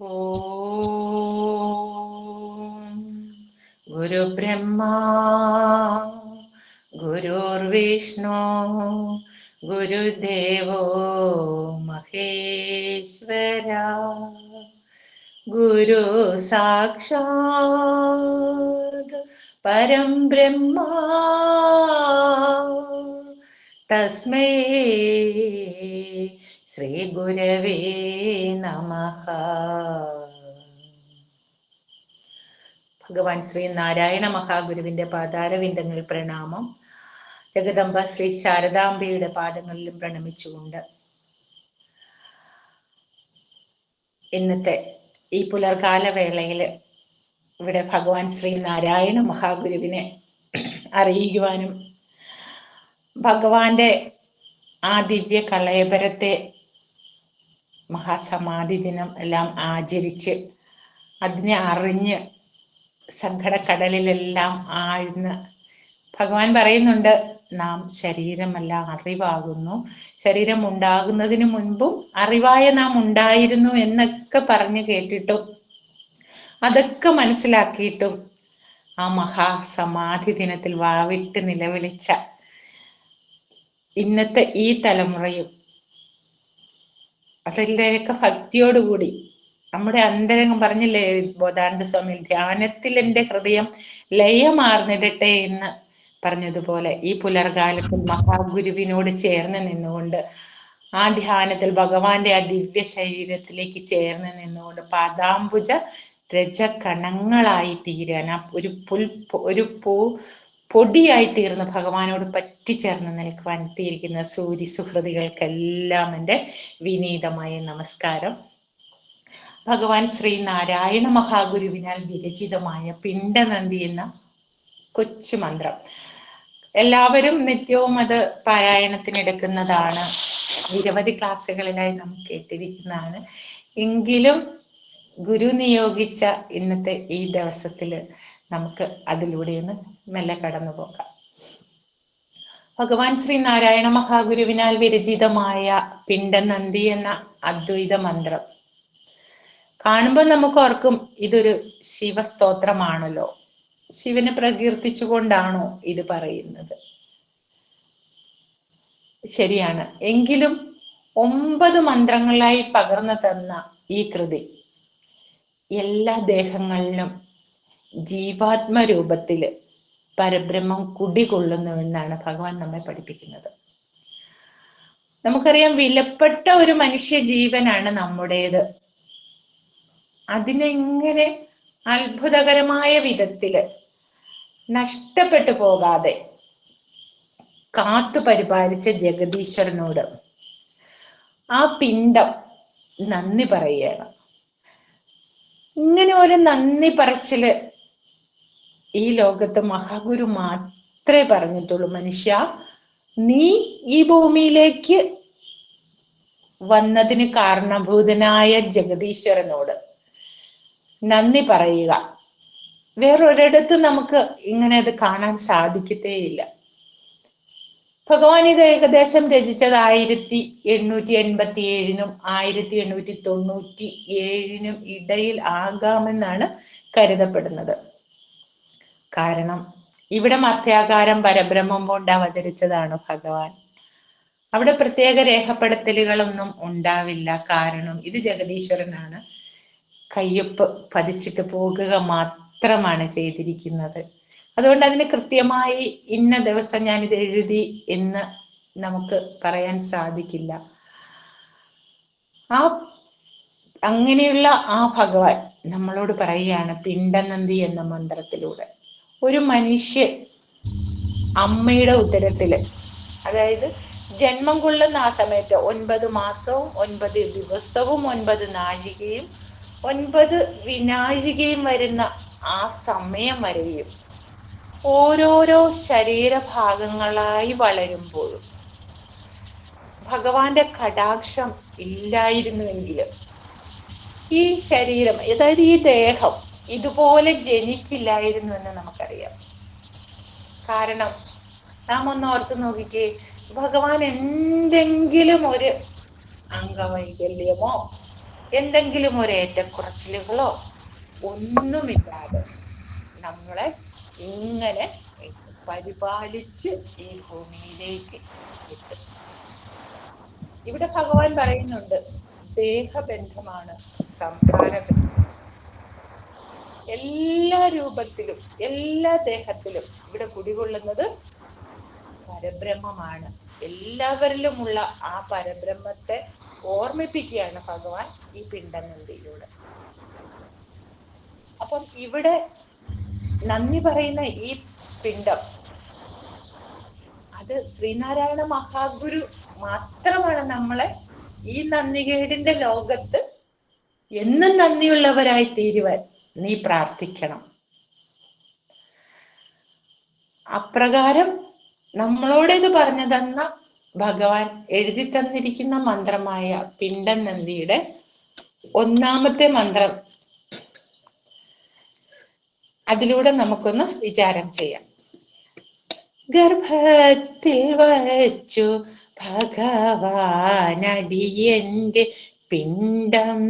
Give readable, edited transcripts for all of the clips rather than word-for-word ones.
ഓം ഗുരുബ്രഹ്മാ ഗുരുർവിഷ്ണു ഗുരുദേവോ മഹേശ്വര ഗുരു സാക്ഷാത് പരം ബ്രഹ്മ തസ്മൈ ശ്രീ ഗുരവേ നമഃ. ഭഗവാൻ ശ്രീ നാരായണ മഹാഗുരുവിന്റെ പാതാരവിന്ദങ്ങളിൽ പ്രണാമം. ജഗദംബ ശ്രീ ശാരദാംബയുടെ പാദങ്ങളിലും പ്രണമിച്ചുകൊണ്ട് ഇന്നത്തെ ഈ പുലർകാല വേളയിൽ ഇവിടെ ഭഗവാൻ ശ്രീ നാരായണ മഹാഗുരുവിനെ അറിയുവാനും ഭഗവാന്റെ ആ ദിവ്യ കളയബരത്തെ മഹാസമാധി ദിനം എല്ലാം ആചരിച്ച് അതിനെ അറിഞ്ഞ് സങ്കടക്കടലിലെല്ലാം ആഴ്ന്ന് ഭഗവാൻ പറയുന്നുണ്ട്, നാം ശരീരമല്ല അറിവാകുന്നു, ശരീരം ഉണ്ടാകുന്നതിന് മുൻപും അറിവായ നാം ഉണ്ടായിരുന്നു എന്നൊക്കെ പറഞ്ഞു കേട്ടിട്ടും അതൊക്കെ മനസ്സിലാക്കിയിട്ടും ആ മഹാസമാധി ദിനത്തിൽ വാവിട്ട് നിലവിളിച്ച ഇന്നത്തെ ഈ തലമുറയും അതിൻ്റെയൊക്കെ ഭക്തിയോടുകൂടി നമ്മുടെ അന്തരംഗം പറഞ്ഞില്ലേ ബോധാനന്ദ സ്വാമി, ധ്യാനത്തിൽ എൻ്റെ ഹൃദയം ലയമാർന്നിടട്ടെ എന്ന് പറഞ്ഞതുപോലെ ഈ പുലർകാലത്തിൽ മഹാഗുരുവിനോട് ചേർന്ന് നിന്നുകൊണ്ട് ആ ധ്യാനത്തിൽ ഭഗവാന്റെ ആ ദിവ്യ ശരീരത്തിലേക്ക് ചേർന്ന് നിന്നുകൊണ്ട് പാദാംബുജ രജകണങ്ങളായി തീരാൻ, ആ ഒരു പൊടിയായി തീർന്ന് ഭഗവാനോട് പറ്റിച്ചേർന്ന് നിൽക്കുവാൻ എത്തിയിരിക്കുന്ന സൂര്യ സുഹൃതികൾക്കെല്ലാം എൻ്റെ വിനീതമായ നമസ്കാരം. ഭഗവാൻ ശ്രീ നാരായണ മഹാഗുരുവിനാൽ വിരചിതമായ പിണ്ടനന്ദി എന്ന കൊച്ചു മന്ത്രം എല്ലാവരും നിത്യവും അത് പാരായണത്തിനെടുക്കുന്നതാണ്, നിരവധി ക്ലാസ്സുകളിലായി നാം കേട്ടിരിക്കുന്നതാണ്. എങ്കിലും ഗുരു നിയോഗിച്ച ഇന്നത്തെ ഈ ദിവസത്തിൽ നമുക്ക് അതിലൂടെ ഒന്ന് മെല്ലെ കടന്നു പോകാം. ഭഗവാൻ ശ്രീ നാരായണ മഹാഗുരുവിനാൽ വിരചിതമായ പിണ്ടനന്ദി എന്ന അദ്വൈത മന്ത്രം കാണുമ്പോൾ നമുക്ക് ഓർക്കും ഇതൊരു ശിവസ്തോത്രമാണല്ലോ, ശിവനെ പ്രകീർത്തിച്ചുകൊണ്ടാണോ ഇത് പറയുന്നത്? ശരിയാണ്. എങ്കിലും 9 മന്ത്രങ്ങളായി പകർന്നു തന്ന ഈ കൃതി എല്ലാ ദേഹങ്ങളിലും ജീവാത്മരൂപത്തില് പരബ്രഹ്മം കുടികൊള്ളുന്നുവെന്നാണ് ഭഗവാൻ നമ്മെ പഠിപ്പിക്കുന്നത്. നമുക്കറിയാം, വിലപ്പെട്ട ഒരു മനുഷ്യ ജീവനാണ് നമ്മുടേത്. അതിനെങ്ങനെ അത്ഭുതകരമായ വിധത്തില് നഷ്ടപ്പെട്ടു പോകാതെ കാത്തു പരിപാലിച്ച ജഗദീശ്വരനോട് ആ പിണ്ടം നന്ദി പറയുകയാണ്. ഇങ്ങനെ ഒരു നന്ദി പറച്ചില് ഈ ലോകത്ത് മഹാഗുരു മാത്രമേ പറഞ്ഞിട്ടുള്ളൂ. മനുഷ്യ, നീ ഈ ഭൂമിയിലേക്ക് വന്നതിന് കാരണഭൂതനായ ജഗദീശ്വരനോട് നന്ദി പറയുക. വേറൊരിടത്തും നമുക്ക് ഇങ്ങനെ അത് കാണാൻ സാധിക്കത്തേയില്ല. ഭഗവാൻ ഇത് ഏകദേശം രചിച്ചത് 1887-നും 1897-നും ഇടയിൽ ആകാമെന്നാണ് കരുതപ്പെടുന്നത്. കാരണം ഇവിടെ മർത്യാകാരം പരബ്രഹ്മം കൊണ്ട് അവതരിച്ചതാണ് ഭഗവാൻ. അവിടെ പ്രത്യേക രേഖപ്പെടുത്തലുകളൊന്നും ഉണ്ടാവില്ല. കാരണം ഇത് ജഗദീശ്വരനാണ്, കയ്യൊപ്പ് പതിച്ചിട്ട് പോകുക മാത്രമാണ് ചെയ്തിരിക്കുന്നത്. അതുകൊണ്ട് അതിന് കൃത്യമായി ഇന്ന ദിവസം ഞാനിത് എഴുതി എന്ന് നമുക്ക് പറയാൻ സാധിക്കില്ല. അങ്ങനെയുള്ള ആ ഭഗവാൻ നമ്മളോട് പറയുകയാണ് പിണ്ടനന്ദി എന്ന മന്ത്രത്തിലൂടെ. ഒരു മനുഷ്യൻ അമ്മയുടെ ഉദരത്തില്, അതായത് ജന്മം കൊള്ളുന്ന ആ സമയത്ത് 9 മാസവും 9 ദിവസവും 9 നാഴികയും 9 വിനാഴികയും വരുന്ന ആ സമയം വരെയും ഓരോരോ ശരീരഭാഗങ്ങളായി വളരുമ്പോഴും ഭഗവാന്റെ കടാക്ഷം ഇല്ലായിരുന്നുവെങ്കിലും ഈ ശരീരം, അതായത് ഈ ദേഹം ഇതുപോലെ ജനിച്ചില്ലായിരുന്നു എന്ന് നമുക്കറിയാം. കാരണം നാം ഒന്ന് ഓർത്ത് നോക്കിക്കേ, ഭഗവാൻ എന്തെങ്കിലും ഒരു അംഗവൈകല്യമോ എന്തെങ്കിലും ഒരു ഏറ്റക്കുറച്ചിലുകളോ ഒന്നുമില്ലാതെ നമ്മളെ ഇങ്ങനെ പരിപാലിച്ച് ഈ ഭൂമിയിലേക്ക് ഇട്ടു. ഇവിടെ ഭഗവാൻ പറയുന്നുണ്ട്, ദേഹബന്ധമാണ് സംഹാരബന്ധം. എല്ലാ രൂപത്തിലും എല്ലാ ദേഹത്തിലും ഇവിടെ കുടികൊള്ളുന്നത് പരബ്രഹ്മമാണ്. എല്ലാവരിലുമുള്ള ആ പരബ്രഹ്മത്തെ ഓർമ്മിപ്പിക്കുകയാണ് ഭഗവാൻ ഈ പിണ്ടനന്ദിയിലൂടെ. അപ്പം ഇവിടെ നന്ദി പറയുന്ന ഈ പിണ്ടം, അത് ശ്രീനാരായണ മഹാഗുരു മാത്രമാണ് നമ്മളെ ഈ നന്ദികേടിന്റെ ലോകത്ത് എന്നും നന്ദിയുള്ളവരായി തീരുവാൻ നീ പ്രാർത്ഥിക്കണം. അപ്രകാരം നമ്മളോട് ഇത് പറഞ്ഞു തന്ന ഭഗവാൻ എഴുതി തന്നിരിക്കുന്ന മന്ത്രമായ പിണ്ടനന്ദിയുടെ ഒന്നാമത്തെ മന്ത്രം, അതിലൂടെ നമുക്കൊന്ന് വിചാരം ചെയ്യാം. ഗർഭത്തിൽ വച്ചു ഭഗവാനടിയന്റെ പിണ്ടം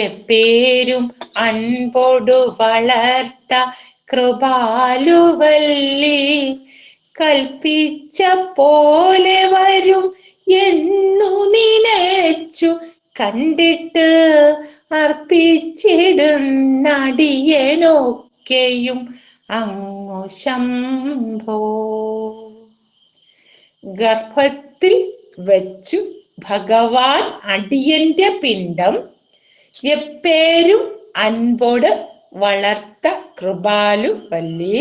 എപ്പേരും അൻപോടു വളർത്ത കൃപാലുവല്ലി കൽപ്പിച്ച പോലെ വരും എന്നു നിനച്ചു കണ്ടിട്ട് അർപ്പിച്ചിടുന്നടിയനൊക്കെയും അങ്ങു ശംഭോ. ഗർഭത്തിൽ വെച്ചു ഭഗവാൻ അടിയന്റെ പിണ്ടം എപ്പേരും അൻപോട് വളർത്ത കൃപാലു വല്ലി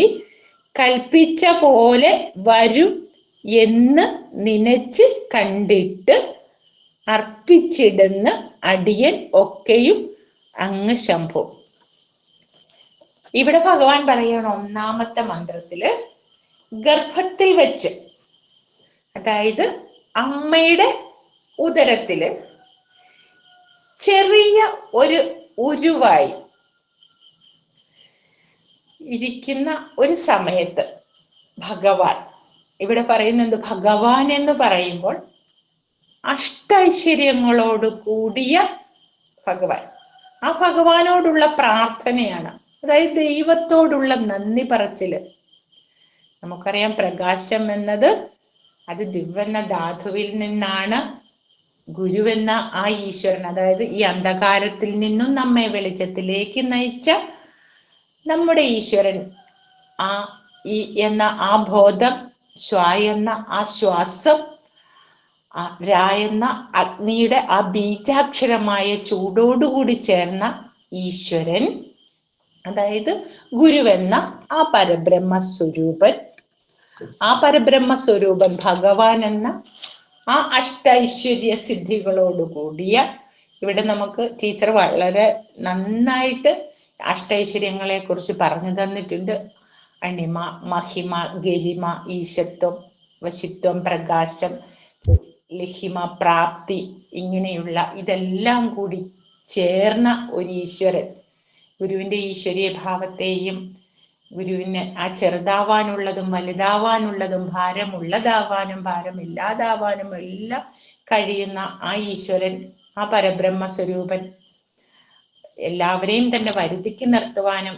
കൽപ്പിച്ച പോലെ വരും എന്ന് നനച്ച് കണ്ടിട്ട് അർപ്പിച്ചിടുന്ന അടിയൻ ഒക്കെയും അങ്ങ് ശംഭോ. ഇവിടെ ഭഗവാൻ പറയണം, ഒന്നാമത്തെ മന്ത്രത്തില് ഗർഭത്തിൽ വെച്ച്, അതായത് അമ്മയുടെ ഉദരത്തില് ചെറിയ ഒരു ഉരുവായി ഇരിക്കുന്ന ഒരു സമയത്ത് ഭഗവാൻ, ഇവിടെ പറയുന്നുണ്ട് ഭഗവാൻ എന്ന് പറയുമ്പോൾ അഷ്ടൈശ്വര്യങ്ങളോട് കൂടിയ ഭഗവാൻ, ആ ഭഗവാനോടുള്ള പ്രാർത്ഥനയാണ്, അതായത് ദൈവത്തോടുള്ള നന്ദി പറച്ചില്. നമുക്കറിയാം, പ്രകാശം എന്നത് അത് ദിവ്യെന്ന ധാതുവിൽ നിന്നാണ് ഗുരുവെന്ന ആ ഈശ്വരൻ, അതായത് ഈ അന്ധകാരത്തിൽ നിന്നും നമ്മെ വെളിച്ചത്തിലേക്ക് നയിച്ച നമ്മുടെ ഈശ്വരൻ, ആ ഈ എന്ന ആ ബോധം, ശ്വാ എന്ന ആ ശ്വാസം, രാ എന്ന അഗ്നിയുടെ ആ ബീജാക്ഷരമായ ചൂടോടുകൂടി ചേർന്ന ഈശ്വരൻ, അതായത് ഗുരുവെന്ന ആ പരബ്രഹ്മസ്വരൂപൻ, ആ പരബ്രഹ്മസ്വരൂപൻ ഭഗവാൻ എന്ന ആ അഷ്ടൈശ്വര്യ സിദ്ധികളോട് കൂടിയ, ഇവിടെ നമുക്ക് ടീച്ചർ വളരെ നന്നായിട്ട് അഷ്ടൈശ്വര്യങ്ങളെ കുറിച്ച് പറഞ്ഞു തന്നിട്ടുണ്ട്. അണിമ, മഹിമ, ഗരിമ, ഈശത്വം, വശിത്വം, പ്രകാശം, ലിഹിമ, പ്രാപ്തി, ഇങ്ങനെയുള്ള ഇതെല്ലാം കൂടി ചേർന്ന ഒരു ഈശ്വരൻ. ഗുരുവിന്റെ ഈശ്വരീയ ഭാവത്തെയും ഗുരുവിന് ആ ചെറുതാവാനുള്ളതും വലുതാവാനുള്ളതും ഭാരമുള്ളതാവാനും ഭാരമില്ലാതാവാനും എല്ലാം കഴിയുന്ന ആ ഈശ്വരൻ, ആ പരബ്രഹ്മ സ്വരൂപൻ, എല്ലാവരെയും തന്നെ വരുതിക്ക് നിർത്തുവാനും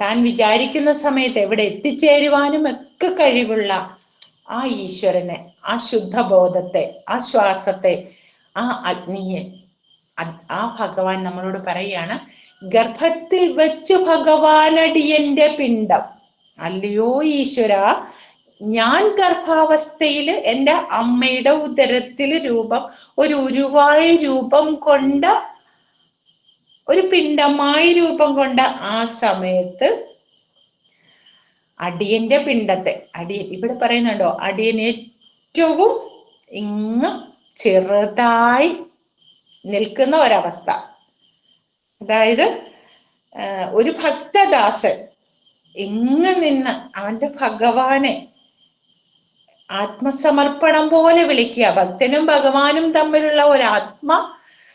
താൻ വിചാരിക്കുന്ന സമയത്ത് എവിടെ എത്തിച്ചേരുവാനും ഒക്കെ കഴിവുള്ള ആ ഈശ്വരനെ, ആ ശുദ്ധബോധത്തെ, ആ ശ്വാസത്തെ, ആ അഗ്നിയെ, ആ ഭഗവാൻ നമ്മളോട് പറയാണ്, ഗർഭത്തിൽ വെച്ച് ഭഗവാനടിയന്റെ പിണ്ടം, അല്ലയോ ഈശ്വര, ഞാൻ ഗർഭാവസ്ഥയില് എൻ്റെ അമ്മയുടെ ഉദരത്തില് ഒരു ഉരുവായ രൂപം കൊണ്ട, ഒരു പിണ്ടമായി രൂപം കൊണ്ട ആ സമയത്ത് അടിയന്റെ പിണ്ടത്തെ, ഇവിടെ പറയുന്നുണ്ടോ, അടിയൻ ഏറ്റവും ഇങ്ങ് ചെറുതായി നിൽക്കുന്ന ഒരവസ്ഥ. അതായത് ഒരു ഭക്തദാസൻ ഇങ്ങ് നിന്ന് അവന്റെ ഭഗവാനെ ആത്മസമർപ്പണം പോലെ വിളിക്കുക. ഭക്തനും ഭഗവാനും തമ്മിലുള്ള ഒരു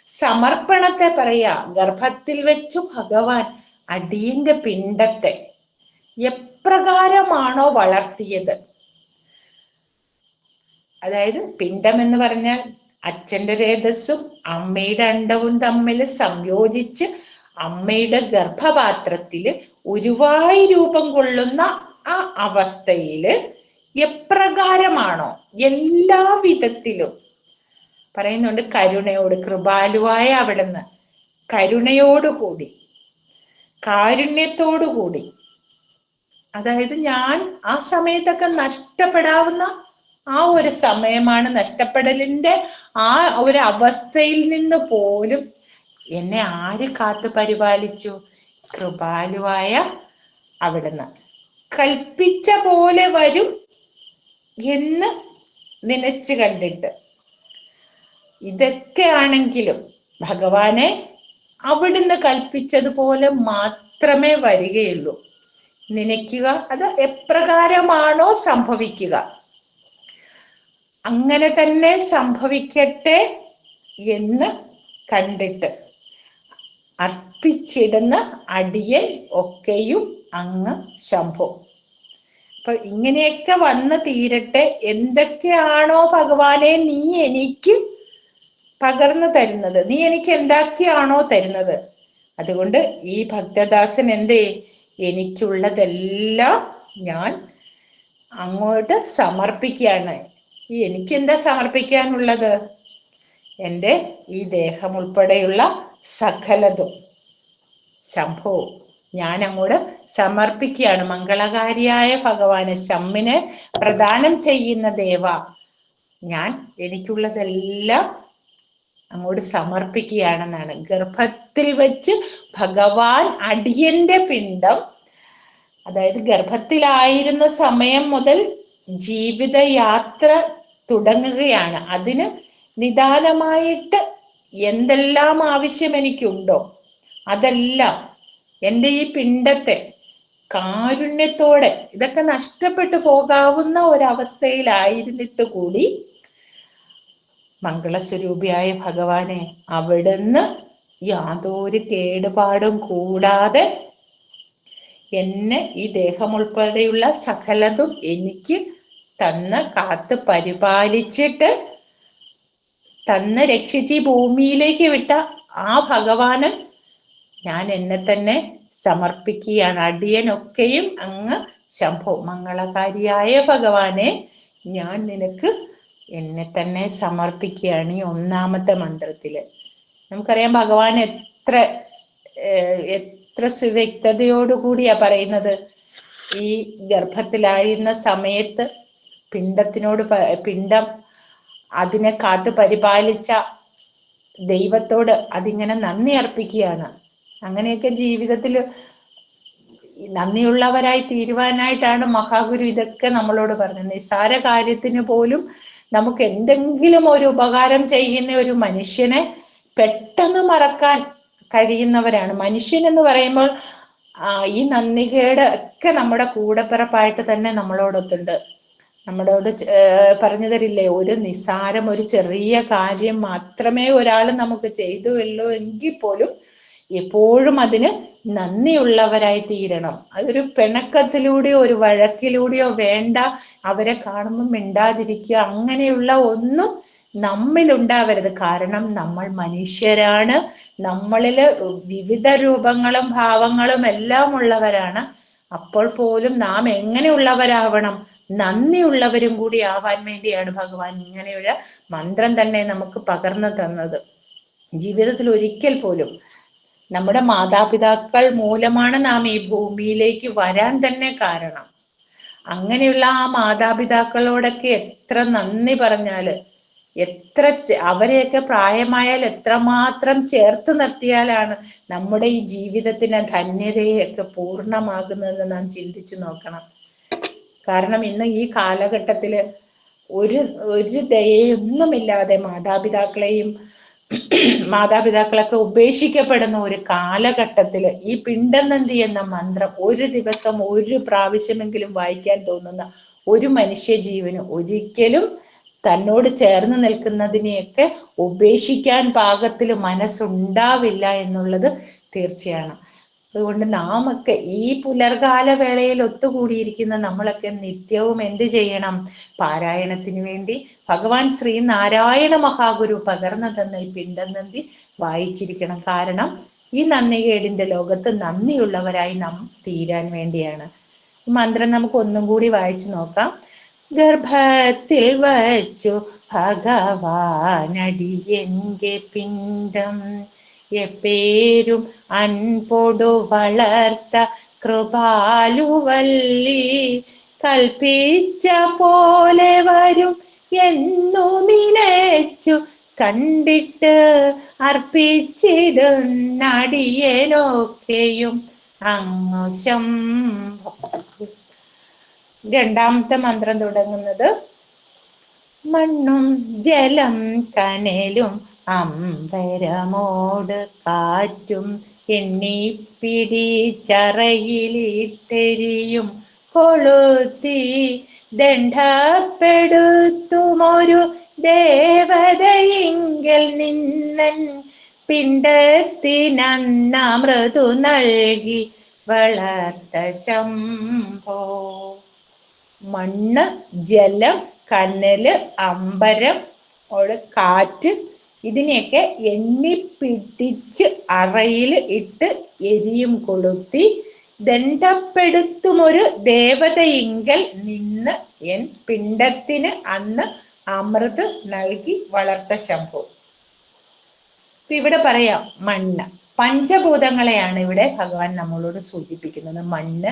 സമർപ്പണത്തെ പറയാ. ഗർഭത്തിൽ വെച്ചു ഭഗവാൻ അടിയന്റെ പിണ്ടത്തെ എപ്രകാരമാണോ വളർത്തിയത്, അതായത് പിണ്ടം എന്ന് പറഞ്ഞാൽ അച്ഛന്റെ രേതസ്സും അമ്മയുടെ അണ്ടവും തമ്മിൽ സംയോജിച്ച് അമ്മയുടെ ഗർഭപാത്രത്തില് ഉരുവായി രൂപം കൊള്ളുന്ന ആ അവസ്ഥയില് എപ്രകാരമാണോ എല്ലാ വിധത്തിലും പറയുന്നുണ്ട്, കരുണയോട്, കൃപാലുവായ അവിടുന്ന് കരുണയോടുകൂടി, കാരുണ്യത്തോടുകൂടി, അതായത് ഞാൻ ആ സമയത്തൊക്കെ നഷ്ടപ്പെടാവുന്ന ആ ഒരു സമയമാണ്, നഷ്ടപ്പെടലിന്റെ ആ ഒരു അവസ്ഥയിൽ നിന്ന് പോലും എന്നെ ആര് കാത്തു പരിപാലിച്ചു? കൃപാലുവായ അവിടുന്ന്. കൽപ്പിച്ച പോലെ വരും എന്ന് നനച്ചു കണ്ടിട്ട്, ഇതൊക്കെ ആണെങ്കിലും ഭഗവാനെ അവിടുന്ന് കൽപ്പിച്ചതുപോലെ മാത്രമേ വരികയുള്ളൂ. നനയ്ക്കുക, അത് എപ്രകാരമാണോ സംഭവിക്കുക അങ്ങനെ തന്നെ സംഭവിക്കട്ടെ എന്ന് കണ്ടിട്ട് അർപ്പിച്ചിടുന്ന അടിയൻ ഒക്കെയും അങ്ങ് ശംഭോ. അപ്പൊ ഇങ്ങനെയൊക്കെ വന്ന് തീരട്ടെ. എന്തൊക്കെയാണോ ഭഗവാനെ നീ എനിക്ക് പകർന്നു തരുന്നത്, നീ എനിക്ക് എന്തൊക്കെയാണോ തരുന്നത്, അതുകൊണ്ട് ഈ ഭക്തദാസൻ എന്തേ, എനിക്കുള്ളതെല്ലാം ഞാൻ അങ്ങോട്ട് സമർപ്പിക്കുകയാണ്. എനിക്കെന്താ സമർപ്പിക്കാനുള്ളത്? എൻ്റെ ഈ ദേഹം ഉൾപ്പെടെയുള്ള സകലതും ശംഭോ ഞാൻ അങ്ങോട്ട് സമർപ്പിക്കുകയാണ്. മംഗളകാരിയായ ഭഗവാന്, ശമ്മിനെ പ്രദാനം ചെയ്യുന്ന ദേവ, ഞാൻ എനിക്കുള്ളതെല്ലാം അങ്ങോട്ട് സമർപ്പിക്കുകയാണെന്നാണ്. ഗർഭത്തിൽ വെച്ച് ഭഗവാൻ അടിയന്റെ പിണ്ടം, അതായത് ഗർഭത്തിലായിരുന്ന സമയം മുതൽ ജീവിതയാത്ര തുടങ്ങുകയാണ്. അതിന് നിദാനമായിട്ട് എന്തെല്ലാം ആവശ്യം എനിക്കുണ്ടോ അതെല്ലാം എൻ്റെ ഈ പിണ്ടത്തെ കാരുണ്യത്തോടെ, ഇതൊക്കെ നഷ്ടപ്പെട്ടു പോകാവുന്ന ഒരവസ്ഥയിലായിരുന്നിട്ട് കൂടി മംഗളസ്വരൂപിയായ ഭഗവാനെ അവിടുന്ന് യാതൊരു കേടുപാടും കൂടാതെ എന്നെ ഈ ദേഹം ഉൾപ്പെടെയുള്ള സകലതും എനിക്ക് തന്ന് കാത്ത് പരിപാലിച്ചിട്ട് തന്ന് രക്ഷിച്ച് ഭൂമിയിലേക്ക് വിട്ട ആ ഭഗവാന് ഞാൻ എന്നെ തന്നെ സമർപ്പിക്കുകയാണ്. അടിയനൊക്കെയും അങ്ങ് ശംഭോ, മംഗളകാരിയായ ഭഗവാനെ ഞാൻ നിനക്ക് എന്നെ തന്നെ സമർപ്പിക്കുകയാണ്. ഈ ഒന്നാമത്തെ മന്ത്രത്തില് നമുക്കറിയാം ഭഗവാൻ എത്ര സുവ്യക്തതയോടുകൂടിയാ പറയുന്നത്. ഈ ഗർഭത്തിലായിരുന്ന സമയത്ത് പിണ്ടം അതിനെ കാത്തു പരിപാലിച്ച ദൈവത്തോട് അതിങ്ങനെ നന്ദി അർപ്പിക്കുകയാണ്. അങ്ങനെയൊക്കെ ജീവിതത്തിൽ നന്ദിയുള്ളവരായി തീരുവാനായിട്ടാണ് മഹാഗുരു ഇതൊക്കെ നമ്മളോട് പറഞ്ഞത്. നിസ്സാര കാര്യത്തിന് പോലും നമുക്ക് എന്തെങ്കിലും ഒരു ഉപകാരം ചെയ്യുന്ന ഒരു മനുഷ്യനെ പെട്ടെന്ന് മറക്കാൻ കഴിയുന്നവരാണ്. മനുഷ്യൻ എന്ന് പറയുമ്പോൾ ഈ നന്ദികേട് ഒക്കെ നമ്മുടെ കൂടപ്പിറപ്പായിട്ട് തന്നെ നമ്മളോടൊത്തുണ്ട്. നമ്മളോട് പറഞ്ഞു തരില്ലേ, ഒരു നിസ്സാരം, ഒരു ചെറിയ കാര്യം മാത്രമേ ഒരാൾ നമുക്ക് ചെയ്തുള്ളൂ എങ്കിൽ പോലും എപ്പോഴും അതിന് നന്ദിയുള്ളവരായി തീരണം. അതൊരു പിണക്കത്തിലൂടെയോ ഒരു വഴക്കിലൂടെയോ വേണ്ട. അവരെ കാണുമ്പോൾ മിണ്ടാതിരിക്കുക, അങ്ങനെയുള്ള ഒന്നും നമ്മിലുണ്ടാവരുത്. കാരണം നമ്മൾ മനുഷ്യരാണ്. നമ്മളിൽ വിവിധ രൂപങ്ങളും ഭാവങ്ങളും എല്ലാം ഉള്ളവരാണ്. അപ്പോൾ പോലും നാം എങ്ങനെയുള്ളവരാവണം? നന്ദിയുള്ളവരും കൂടി ആവാൻ വേണ്ടിയാണ് ഭഗവാൻ ഇങ്ങനെയുള്ള മന്ത്രം തന്നെ നമുക്ക് പകർന്നു തന്നത്. ജീവിതത്തിൽ ഒരിക്കൽ പോലും നമ്മുടെ മാതാപിതാക്കൾ മൂലമാണ് നാം ഈ ഭൂമിയിലേക്ക് വരാൻ തന്നെ കാരണം. അങ്ങനെയുള്ള ആ മാതാപിതാക്കളോടൊക്കെ എത്ര നന്ദി പറഞ്ഞാല്, അവരെയൊക്കെ പ്രായമായാൽ എത്രമാത്രം ചേർത്ത് നിർത്തിയാലാണ് നമ്മുടെ ഈ ജീവിതത്തിന് ധന്യതയൊക്കെ പൂർണ്ണമാകുന്നതെന്ന് നാം ചിന്തിച്ചു നോക്കണം. കാരണം ഇന്ന് ഈ കാലഘട്ടത്തില് ഒരു ദയൊന്നുമില്ലാതെ മാതാപിതാക്കളൊക്കെ ഉപേക്ഷിക്കപ്പെടുന്ന ഒരു കാലഘട്ടത്തില് ഈ പിണ്ടനന്ദി എന്ന മന്ത്രം ഒരു ദിവസം ഒരു പ്രാവശ്യമെങ്കിലും വായിക്കാൻ തോന്നുന്ന ഒരു മനുഷ്യജീവന് ഒരിക്കലും തന്നോട് ചേർന്ന് നിൽക്കുന്നതിനെയൊക്കെ ഉപേക്ഷിക്കാൻ പാകത്തിൽ മനസ്സുണ്ടാവില്ല എന്നുള്ളത് തീർച്ചയാണ്. അതുകൊണ്ട് നാമൊക്കെ ഈ പുലർകാല വേളയിൽ ഒത്തുകൂടിയിരിക്കുന്ന നമ്മളൊക്കെ നിത്യവും എന്ത് ചെയ്യണം? പാരായണത്തിന് വേണ്ടി ഭഗവാൻ ശ്രീനാരായണ മഹാഗുരു പകർന്നു തന്ന ഈ പിണ്ടം നന്ദി വായിച്ചിരിക്കണം. കാരണം ഈ നന്ദികേടിന്റെ ലോകത്ത് നന്ദിയുള്ളവരായി നാം തീരാൻ വേണ്ടിയാണ്. ഈ മന്ത്രം നമുക്ക് ഒന്നും കൂടി വായിച്ചു നോക്കാം. ഗർഭത്തിൽ വച്ചു ഭഗവാനടിയെന്റെ പിണ്ടം എപ്പേരും അൻപൊടു വളർത്ത കൃപാലുവല്ലി കൽപ്പിച്ച പോലെ വരും എന്നു നിലച്ചു കണ്ടിട്ട് അർപ്പിച്ചിടുന്നടിയനൊക്കെയും അങ്ങു ശംഭോ. രണ്ടാമത്തെ മന്ത്രം തുടങ്ങുന്നത് മണ്ണും ജലം കനലും അമ്പരമോട് കാറ്റും എണ്ണിപ്പിടിച്ചറയിലിട്ടെരിയും കൊളുത്തി ദണ്ഡപ്പെടുത്തുമൊരു ദേവതയിങ്കൽ നിന്നൻ പിണ്ടത്തിനന്നമൃതു നൽകി വളർത്ത ശംഭോ. മണ്ണ്, ജലം, കനല്, അമ്പരം, കാറ്റ് ഇതിനെയൊക്കെ എണ്ണിപ്പിടിച്ച് അറയിൽ ഇട്ട് എരിയും കൊളുത്തി ദണ്ഡപ്പെടുത്തുമൊരു ദേവതയിങ്കൽ നിന്ന് എൻ പിണ്ടത്തിന് അന്ന് അമൃത് നൽകി വളർത്ത ശംഭു. ഇവിടെ പറയാം മണ്ണ്, പഞ്ചഭൂതങ്ങളെയാണ് ഇവിടെ ഭഗവാൻ നമ്മളോട് സൂചിപ്പിക്കുന്നത്. മണ്ണ്,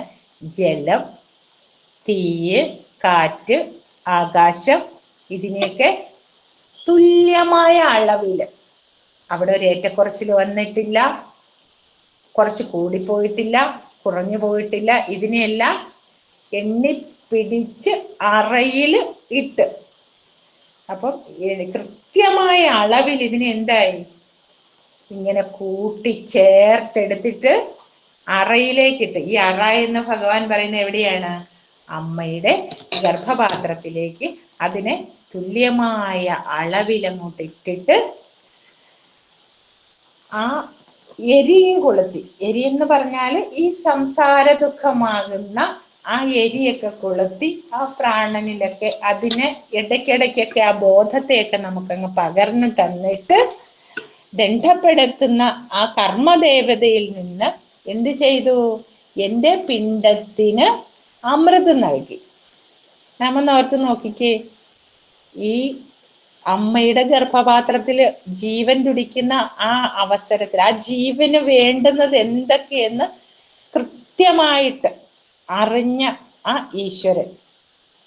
ജലം, തീയ്, കാറ്റ്, ആകാശം ഇതിനെയൊക്കെ തുല്യമായ അളവില്, അവിടെ ഒരു ഏറ്റക്കുറച്ചിൽ വന്നിട്ടില്ല, കുറച്ച് കൂടിപ്പോയിട്ടില്ല, കുറഞ്ഞു പോയിട്ടില്ല. ഇതിനെയെല്ലാം എണ്ണിപ്പിടിച്ച് അറയിൽ ഇട്ട്, അപ്പം കൃത്യമായ അളവിൽ ഇതിനെ എന്തായി ഇങ്ങനെ കൂട്ടിച്ചേർത്തെടുത്തിട്ട് അറയിലേക്കിട്ട്. ഈ അറ എന്ന് ഭഗവാൻ പറയുന്നത് എവിടെയാണ്? അമ്മയുടെ ഗർഭപാത്രത്തിലേക്ക് അതിനെ തുല്യമായ അളവിലങ്ങോട്ട് ഇട്ടിട്ട് ആ എരിയും കൊളുത്തി. എരി എന്ന് പറഞ്ഞാൽ ഈ സംസാര ദുഃഖമാകുന്ന ആ എരിയൊക്കെ കൊളുത്തി ആ പ്രാണനിലൊക്കെ അതിനെ ഇടയ്ക്കിടയ്ക്കൊക്കെ ആ ബോധത്തെയൊക്കെ നമുക്കങ്ങ് പകർന്നു തന്നിട്ട് ദണ്ഡപ്പെടുത്തുന്ന ആ കർമ്മദേവതയിൽ നിന്ന് എന്ത് ചെയ്തു? എൻ്റെ പിണ്ടത്തിന് അമൃത് നൽകി. നമ്മൾ ഓർത്ത് നോക്കിക്കേ, ഈ അമ്മയുടെ ഗർഭപാത്രത്തിൽ ജീവൻ തുടിക്കുന്ന ആ അവസരത്തിൽ ആ ജീവന് വേണ്ടുന്നത് എന്തൊക്കെയെന്ന് കൃത്യമായിട്ട് അറിഞ്ഞ ആ ഈശ്വരൻ.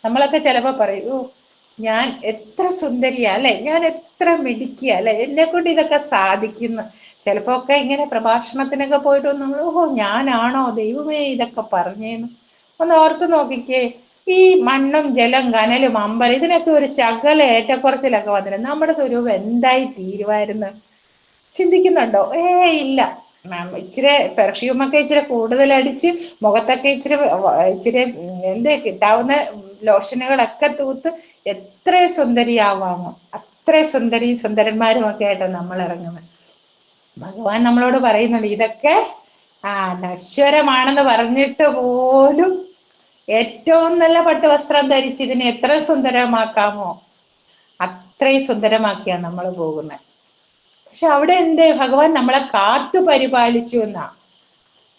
നമ്മളൊക്കെ ചിലപ്പോ പറയൂ, ഞാൻ എത്ര സുന്ദരിയാ അല്ലെ, ഞാൻ എത്ര മിടുക്കിയ അല്ലെ, എന്നെ കൊണ്ട് ഇതൊക്കെ സാധിക്കുന്നു. ചിലപ്പോ ഒക്കെ ഇങ്ങനെ പ്രഭാഷണത്തിനൊക്കെ പോയിട്ട് നമ്മൾ ഞാനാണോ ദൈവമേ ഇതൊക്കെ പറഞ്ഞേന്ന് ഒന്ന് ഓർത്ത് നോക്കിക്കേ. ഈ മണ്ണും ജലം കനലും അമ്പലം ഇതിനൊക്കെ ഒരു ശകല ഏറ്റക്കുറച്ചിലൊക്കെ വന്നിട്ട് നമ്മുടെ സ്വരൂപം എന്തായി തീരുമായിരുന്നു? ചിന്തിക്കുന്നുണ്ടോ? ഇല്ല. ഇച്ചിരി പെർഫ്യൂമൊക്കെ ഇച്ചിരി കൂടുതൽ അടിച്ച് മുഖത്തൊക്കെ ഇച്ചിരി കിട്ടാവുന്ന ലോഷനുകളൊക്കെ തൂത്ത് എത്ര സുന്ദരിയാവാമോ അത്ര സുന്ദരന്മാരും ഒക്കെ ആയിട്ടാണ് നമ്മൾ ഇറങ്ങുന്നത്. ഭഗവാൻ നമ്മളോട് പറയുന്നുണ്ട് ഇതൊക്കെ നശ്വരമാണെന്ന് പറഞ്ഞിട്ട് പോലും ഏറ്റവും നല്ല പട്ടുവസ്ത്രം ധരിച്ച് ഇതിനെ എത്ര സുന്ദരമാക്കാമോ അത്രയും സുന്ദരമാക്കിയാണ് നമ്മൾ പോകുന്നത്. പക്ഷെ അവിടെ ഭഗവാൻ നമ്മളെ കാത്തു പരിപാലിച്ചു എന്നാ.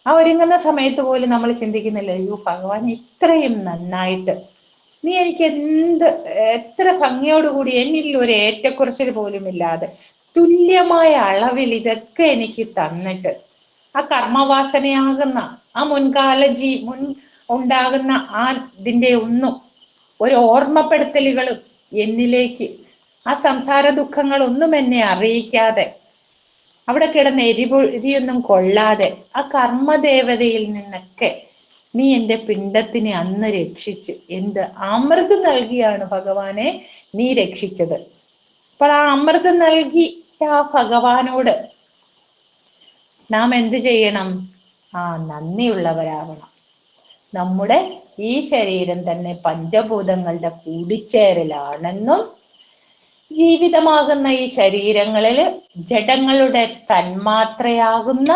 ആ ഒരുങ്ങുന്ന സമയത്ത് പോലും നമ്മൾ ചിന്തിക്കുന്നില്ല, അയ്യോ ഭഗവാൻ ഇത്രയും നന്നായിട്ട് നീ എനിക്ക് എത്ര ഭംഗിയോടുകൂടി എന്നിൽ ഒരു ഏറ്റക്കുറച്ചിൽ പോലും ഇല്ലാതെ തുല്യമായ അളവിൽ ഇതൊക്കെ എനിക്ക് തന്നിട്ട് ആ കർമ്മവാസനയാകുന്ന ആ മുൻകാല മുൻ ഉണ്ടാകുന്ന ആ ഇതിൻ്റെ ഒന്നും ഒരു ഓർമ്മപ്പെടുത്തലുകളും എന്നിലേക്ക് ആ സംസാര ദുഃഖങ്ങളൊന്നും എന്നെ അറിയിക്കാതെ അവിടെ കിടന്ന് എരിയൊന്നും കൊള്ളാതെ ആ കർമ്മദേവതയിൽ നിന്നൊക്കെ നീ എൻ്റെ പിണ്ടത്തിനെ അന്ന് രക്ഷിച്ച് എന്ത് അമൃത് നൽകിയാണ് ഭഗവാനെ നീ രക്ഷിച്ചത്. അപ്പോൾ ആ അമൃത് നൽകി ആ ഭഗവാനോട് നാം എന്ത് ചെയ്യണം? നന്ദിയുള്ളവരാവണം. നമ്മുടെ ഈ ശരീരം തന്നെ പഞ്ചഭൂതങ്ങളുടെ കൂടിച്ചേരലാണെന്നും ജീവിതമാകുന്ന ഈ ശരീരങ്ങളിൽ ജഡങ്ങളുടെ തന്മാത്രയാകുന്ന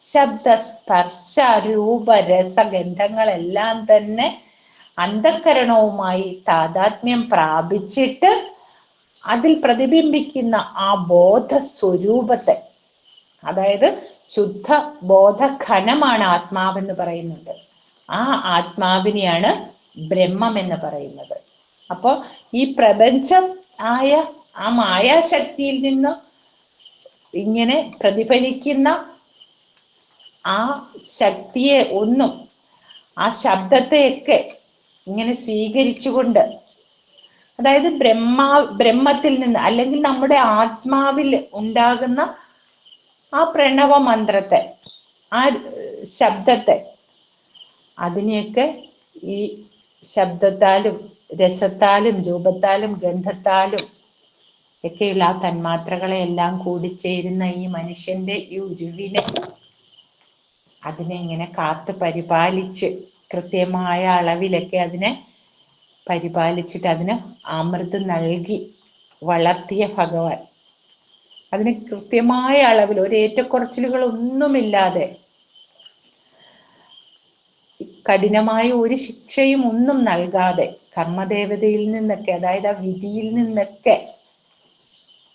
ശബ്ദ സ്പർശ രൂപ രസഗന്ധങ്ങളെല്ലാം തന്നെ അന്ധകരണവുമായി താതാത്മ്യം പ്രാപിച്ചിട്ട് അതിൽ പ്രതിബിംബിക്കുന്ന ആ ബോധ സ്വരൂപത്തെ, അതായത് ശുദ്ധ ബോധ ഘനമാണ് ആത്മാവെന്ന് പറയുന്നുണ്ട്. ആ ആത്മാവിനെയാണ് ബ്രഹ്മം എന്ന് പറയുന്നത്. അപ്പോ ഈ പ്രപഞ്ചം ആയ ആ മായാശക്തിയിൽ നിന്ന് ഇങ്ങനെ പ്രതിഫലിക്കുന്ന ആ ശക്തിയെ ഒന്നും, ആ ശബ്ദത്തെയൊക്കെ ഇങ്ങനെ സ്വീകരിച്ചുകൊണ്ട്, അതായത് ബ്രഹ്മത്തിൽ നിന്ന് അല്ലെങ്കിൽ നമ്മുടെ ആത്മാവിൽ ഉണ്ടാകുന്ന ആ പ്രണവ മന്ത്രത്തെ, ആ ശബ്ദത്തെ, അതിനെയൊക്കെ ഈ ശബ്ദത്താലും രസത്താലും രൂപത്താലും ഗന്ധത്താലും ഒക്കെയുള്ള ആ തന്മാത്രകളെ എല്ലാം കൂടിച്ചേരുന്ന ഈ മനുഷ്യന്റെ ഈ ഉരുവിനെ, അതിനെ ഇങ്ങനെ കാത്ത് പരിപാലിച്ച് കൃത്യമായ അളവിലൊക്കെ അതിനെ പരിപാലിച്ചിട്ട് അതിന് അമൃത് നൽകി വളർത്തിയ ഭഗവാൻ, അതിന് കൃത്യമായ അളവിൽ ഒരു ഏറ്റക്കുറച്ചിലുകളൊന്നുമില്ലാതെ, കഠിനമായ ഒരു ശിക്ഷയും ഒന്നും നൽകാതെ, കർമ്മദേവതയിൽ നിന്നൊക്കെ, അതായത് ആ വിധിയിൽ നിന്നൊക്കെ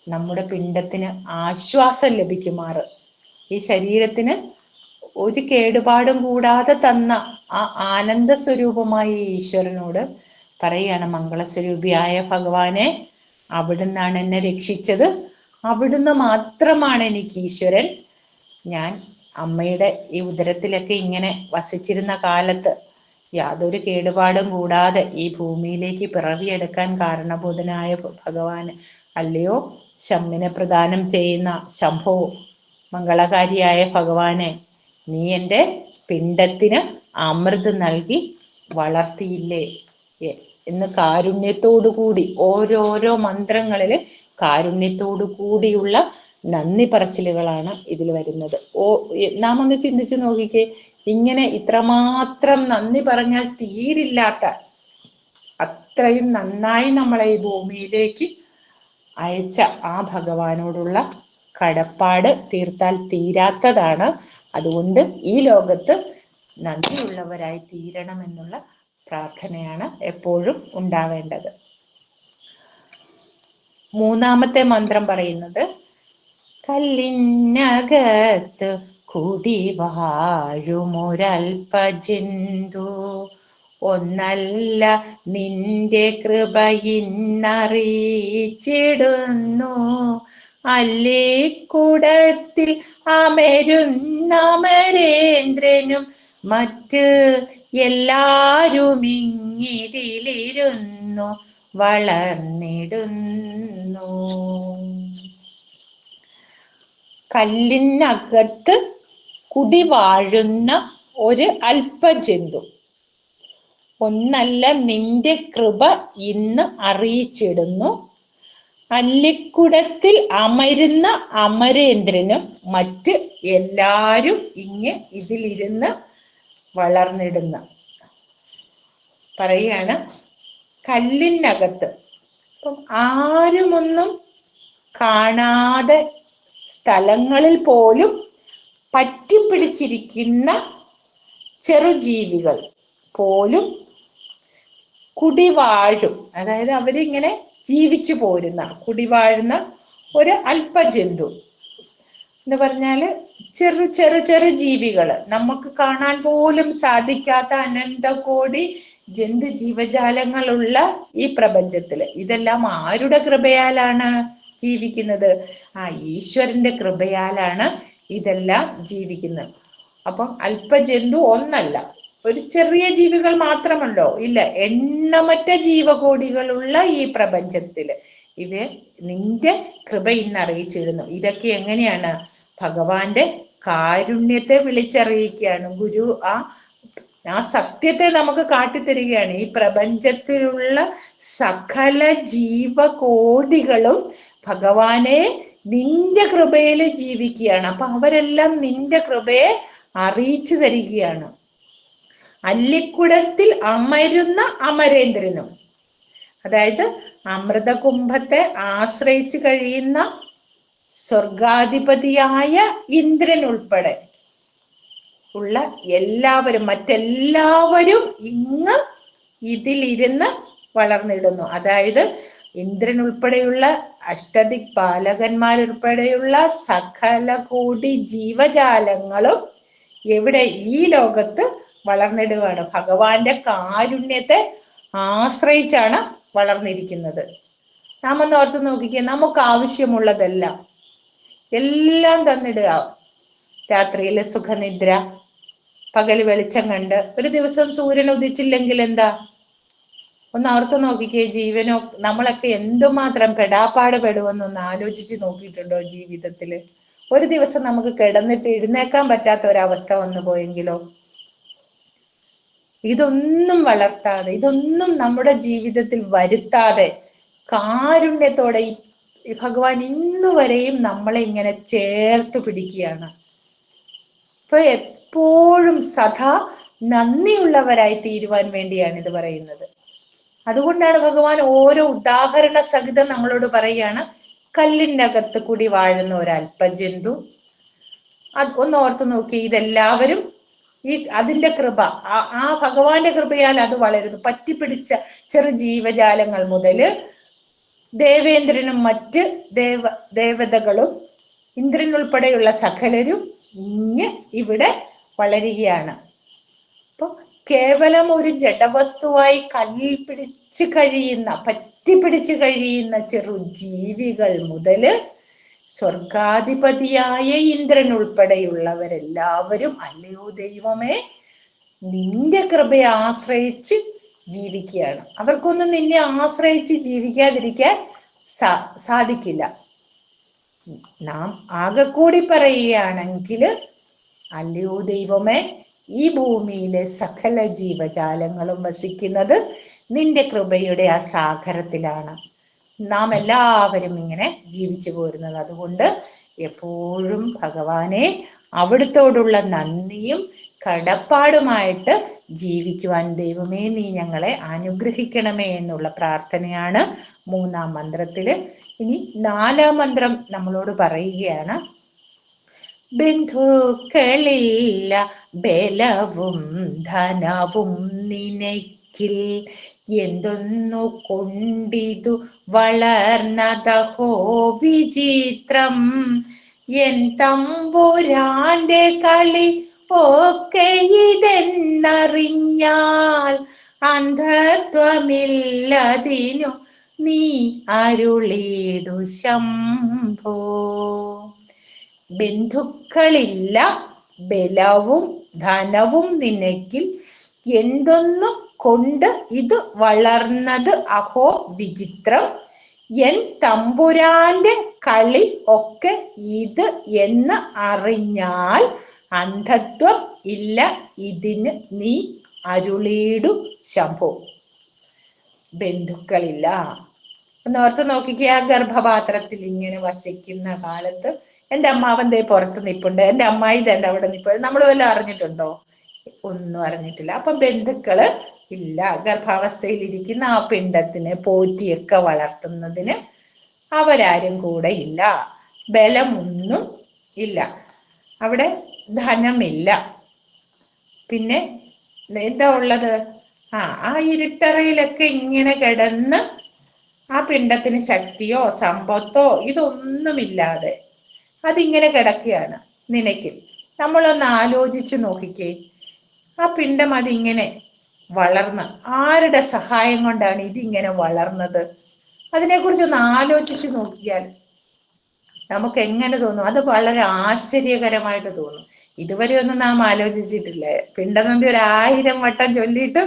നമ്മുടെ പിണ്ടത്തിന് ആശ്വാസം ലഭിക്കുമാറ്, ഈ ശരീരത്തിന് ഒരു കേടുപാടും കൂടാതെ തന്ന ആ ആനന്ദ സ്വരൂപമായ ഈശ്വരനോട് പറയാണ്, മംഗളസ്വരൂപിയായ ഭഗവാനെ, അവിടുന്നാണ് എന്നെ രക്ഷിച്ചത്, അവിടുന്ന് മാത്രമാണ് എനിക്ക് ഈശ്വരൻ. ഞാൻ അമ്മയുടെ ഈ ഉദരത്തിലൊക്കെ ഇങ്ങനെ വസിച്ചിരുന്ന കാലത്ത് യാതൊരു കേടുപാടും കൂടാതെ ഈ ഭൂമിയിലേക്ക് പിറവിയെടുക്കാൻ കാരണഭൂതനായ ഭഗവാന്, അല്ലയോ ശമ്മിനെ പ്രദാനം ചെയ്യുന്ന ശംഭോ, മംഗളകാരിയായ ഭഗവാനെ, നീ എൻ്റെ പിണ്ടത്തിന് അമൃത് നൽകി വളർത്തിയില്ലേ എന്ന് കാരുണ്യത്തോടു കൂടി, ഓരോരോ മന്ത്രങ്ങളിൽ കാരുണ്യത്തോടു കൂടിയുള്ള നന്ദി പറച്ചിലുകളാണ് ഇതിൽ വരുന്നത്. നാം ഒന്ന് ചിന്തിച്ചു നോക്കിക്കേ, ഇങ്ങനെ ഇത്രമാത്രം നന്ദി പറഞ്ഞാൽ തീരില്ലാത്ത അത്രയും നന്നായി നമ്മളെ ഈ ഭൂമിയിലേക്ക് അയച്ച ആ ഭഗവാനോടുള്ള കടപ്പാട് തീർത്താൽ തീരാത്തതാണ്. അതുകൊണ്ട് ഈ ലോകത്ത് നന്ദിയുള്ളവരായി തീരണമെന്നുള്ള പ്രാർത്ഥനയാണ് എപ്പോഴും ഉണ്ടാവേണ്ടത്. മൂന്നാമത്തെ മന്ത്രം പറയുന്നത്, കല്ലിനകത്ത് കുടി വാഴുമൊരൽപ ജന്തു, ഒന്നല്ല നിന്റെ കൃപയിന്നറിയിച്ചിടുന്നു, അല്ലിക്കുടത്തിൽ അമരുന്നമരേന്ദ്രനും മറ്റ് എല്ലാരും ഇങ്ങിതിലിരുന്നു വളർന്നിടുന്നു. കല്ലിനകത്ത് കുടിവാഴുന്ന ഒരു അല്പജന്തു, ഒന്നല്ല നിന്റെ കൃപ ഇന്ന് അറിയിച്ചിടുന്നു, അല്ലിക്കുടത്തിൽ അമരുന്ന അമരേന്ദ്രനും മറ്റ് എല്ലാരും ഇതിലിരുന്ന് വളർന്നിടുന്ന. പറയാണ്, കല്ലിനകത്ത്, ഇപ്പം ആരുമൊന്നും കാണാതെ സ്ഥലങ്ങളിൽ പോലും പറ്റിപ്പിടിച്ചിരിക്കുന്ന ചെറുജീവികൾ പോലും കുടിവാഴും, അതായത് അവരിങ്ങനെ ജീവിച്ചു പോരുന്ന, കുടിവാഴുന്ന ഒരു അല്പജന്തു എന്ന് പറഞ്ഞാല് ചെറു ജീവികള്, നമുക്ക് കാണാൻ പോലും സാധിക്കാത്ത അനന്തകോടി ജന്തു ജീവജാലങ്ങളുള്ള ഈ പ്രപഞ്ചത്തില് ഇതെല്ലാം ആരുടെ കൃപയാലാണ് ജീവിക്കുന്നത്? ആ ഈശ്വരന്റെ കൃപയാലാണ് ഇതെല്ലാം ജീവിക്കുന്നത്. അപ്പം അല്പജന്തു ഒന്നല്ല, ഒരു ചെറിയ ജീവികൾ മാത്രമല്ലോ, ഇല്ല, എണ്ണമറ്റ ജീവകോടികളുള്ള ഈ പ്രപഞ്ചത്തില് ഇവ നിന്റെ കൃപ ഇന്നറിയിച്ചിരുന്നു. ഇതൊക്കെ എങ്ങനെയാണ്? ഭഗവാന്റെ കാരുണ്യത്തെ വിളിച്ചറിയിക്കുകയാണ് ഗുരു. ആ സത്യത്തെ നമുക്ക് കാട്ടിത്തരികയാണ്. ഈ പ്രപഞ്ചത്തിലുള്ള സകല ജീവകോടികളും ഭഗവാനെ നിന്റെ കൃപയിൽ ജീവിക്കുകയാണ്. അപ്പൊ അവരെല്ലാം നിന്റെ കൃപയെ അറിയിച്ചു തരികയാണ്. അല്ലിക്കുടത്തിൽ അമരുന്ന അമരേന്ദ്രനും, അതായത് അമൃതകുംഭത്തെ ആശ്രയിച്ചു കഴിയുന്ന സ്വർഗാധിപതിയായ ഇന്ദ്രൻ ഉൾപ്പെടെ ഉള്ള എല്ലാവരും, മറ്റെല്ലാവരും ഇതിലിരുന്ന് വളർന്നിടുന്നു. അതായത് ഇന്ദ്രൻ ഉൾപ്പെടെയുള്ള അഷ്ടദിക്പാലകന്മാരുൾപ്പെടെയുള്ള സകല കോടി ജീവജാലങ്ങളും എവിടെ ഈ ലോകത്ത് വളർന്നിടുകയാണ്. ഭഗവാന്റെ കാരുണ്യത്തെ ആശ്രയിച്ചാണ് വളർന്നിരിക്കുന്നത്. നാം ഒന്ന് ഓർത്ത് നോക്കിക്കുക, നമുക്ക് ആവശ്യമുള്ളതെല്ലാം എല്ലാം തന്നിടുക. രാത്രിയിൽ സുഖനിദ്ര, പകല് വെളിച്ചം കണ്ട്. ഒരു ദിവസം സൂര്യൻ ഉദിച്ചില്ലെങ്കിൽ എന്താ? ഒന്ന് ഓർത്ത് നോക്കിക്കേ. ജീവനോ നമ്മളൊക്കെ എന്തുമാത്രം പെടാപ്പാട് പെടുമെന്നൊന്ന് ആലോചിച്ച് നോക്കിയിട്ടുണ്ടോ ജീവിതത്തില്? ഒരു ദിവസം നമുക്ക് കിടന്നിട്ട് എഴുന്നേക്കാൻ പറ്റാത്ത ഒരവസ്ഥ വന്നു പോയെങ്കിലോ? ഇതൊന്നും വളർത്താതെ, ഇതൊന്നും നമ്മുടെ ജീവിതത്തിൽ വരുത്താതെ കാരുണ്യത്തോടെ ഭഗവാൻ ഇന്നുവരെയും നമ്മളെ ഇങ്ങനെ ചേർത്ത് പിടിക്കുകയാണ്. ഇപ്പൊ എപ്പോഴും സദാ നന്ദിയുള്ളവരായി തീരുവാൻ വേണ്ടിയാണ് ഇത് പറയുന്നത്. അതുകൊണ്ടാണ് ഭഗവാൻ ഓരോ ഉദാഹരണ സഹിതം നമ്മളോട് പറയുകയാണ്, കല്ലിൻ്റെ അകത്ത് കൂടി വാഴുന്ന ഒരല്പജന്തു. അത് ഒന്ന് ഓർത്ത് നോക്കി. ഇതെല്ലാവരും അതിന്റെ കൃപ, ആ ഭഗവാന്റെ കൃപയാൽ അത് വളരുന്നു. പറ്റിപ്പിടിച്ച ചെറു ജീവജാലങ്ങൾ മുതല് ദേവേന്ദ്രനും മറ്റ് ദേവതകളും ഇന്ദ്രൻ ഉൾപ്പെടെയുള്ള സകലരും ഇവിടെ വളരുകയാണ്. അപ്പൊ കേവലം ഒരു ജഡവസ്തുവായി കല്ലിൽ പറ്റിപ്പിടിച്ച് കഴിയുന്ന ചെറു ജീവികൾ മുതല് സ്വർഗാധിപതിയായ ഇന്ദ്രൻ ഉൾപ്പെടെയുള്ളവരെല്ലാവരും അല്ലയോ ദൈവമേ, നിന്റെ കൃപയെ ആശ്രയിച്ച് ജീവിക്കുകയാണ്. അവർക്കൊന്നും നിന്നെ ആശ്രയിച്ച് ജീവിക്കാതിരിക്കാൻ സാധിക്കില്ല. നാം ആകെ കൂടി പറയുകയാണെങ്കിൽ, അല്ലയോ ദൈവമേ, ഈ ഭൂമിയിലെ സകല ജീവജാലങ്ങളും വസിക്കുന്നത് നിന്റെ കൃപയുടെ ആ സാഗരത്തിലാണ്. നാം എല്ലാവരും ഇങ്ങനെ ജീവിച്ചു പോരുന്നത്. അതുകൊണ്ട് എപ്പോഴും ഭഗവാനെ അവിടുത്തോടുള്ള നന്ദിയും കടപ്പാടുമായിട്ട് ജീവിക്കുവാൻ ദൈവമേ നീ ഞങ്ങളെ അനുഗ്രഹിക്കണമേ എന്നുള്ള പ്രാർത്ഥനയാണ് 3-ാം മന്ത്രത്തില്. ഇനി 4-ാം മന്ത്രം നമ്മളോട് പറയുകയാണ്, ബന്ധുക്കളില്ല ബലവും ധനവും നിനക്കിൽ, എന്തൊന്നു കൊണ്ടിതു വളർന്നതഹോ വിചിത്രം, എൻ തമ്പുരാന്റെ കളി ഒക്കെ ഇതെന്നറിഞ്ഞാൽ, അന്ധത്വമില്ലതിനു നീ അരുളിടു ശംഭോ. ബന്ധുക്കളില്ല ബലവും ധനവും നിനക്കിൽ, എന്തൊന്നു കൊണ്ട് ഇത് വളർന്നത് അഹോ വിചിത്രം, എൻ തമ്പുരാന്റെ കളി ഒക്കെ ഇത് എന്ന് അറിഞ്ഞാൽ, അന്ധത്വം ഇല്ല ഇതിന് നീ അരുളീടു ശംഭോ. ബന്ധുക്കളില്ല. ഓർത്ത് നോക്കിക്കുക, ഗർഭപാത്രത്തിൽ ഇങ്ങനെ വസിക്കുന്ന കാലത്ത് എൻ്റെ അമ്മാവൻ ദേ പുറത്ത് നിൽപ്പുണ്ട്, എൻ്റെ അമ്മായി തന്നെ അവിടെ നിൽപ്പുണ്ട്. നമ്മൾ വല്ലതും അറിഞ്ഞിട്ടുണ്ടോ? ഒന്നും അറിഞ്ഞിട്ടില്ല. അപ്പം ബന്ധുക്കള് ഇല്ല. ഗർഭാവസ്ഥയിൽ ഇരിക്കുന്ന ആ പിണ്ടത്തിനെ പോറ്റിയൊക്കെ വളർത്തുന്നതിന് അവരാരും കൂടെ ഇല്ല. ബലമൊന്നും ഇല്ല, അവിടെ ധനമില്ല. പിന്നെ എന്താ ഉള്ളത്? ആ ഇരുട്ടറയിലൊക്കെ ഇങ്ങനെ കിടന്ന് ആ പിണ്ടത്തിന് ശക്തിയോ സമ്പത്തോ ഇതൊന്നുമില്ലാതെ അതിങ്ങനെ കിടക്കുകയാണ് നിനക്ക്. നമ്മളൊന്ന് ആലോചിച്ച് നോക്കിക്കേ, ആ പിണ്ടം അതിങ്ങനെ വളർന്ന് ആരുടെ സഹായം കൊണ്ടാണ് ഇതിങ്ങനെ വളർന്നത്? അതിനെക്കുറിച്ചൊന്ന് ആലോചിച്ച് നോക്കിയാൽ നമുക്ക് എങ്ങനെ തോന്നും? അത് വളരെ ആശ്ചര്യകരമായിട്ട് തോന്നും. ഇതുവരെ ഒന്നും നാം ആലോചിച്ചിട്ടില്ല. പിണ്ടനന്ദി 1000 വട്ടം ചൊല്ലിയിട്ട്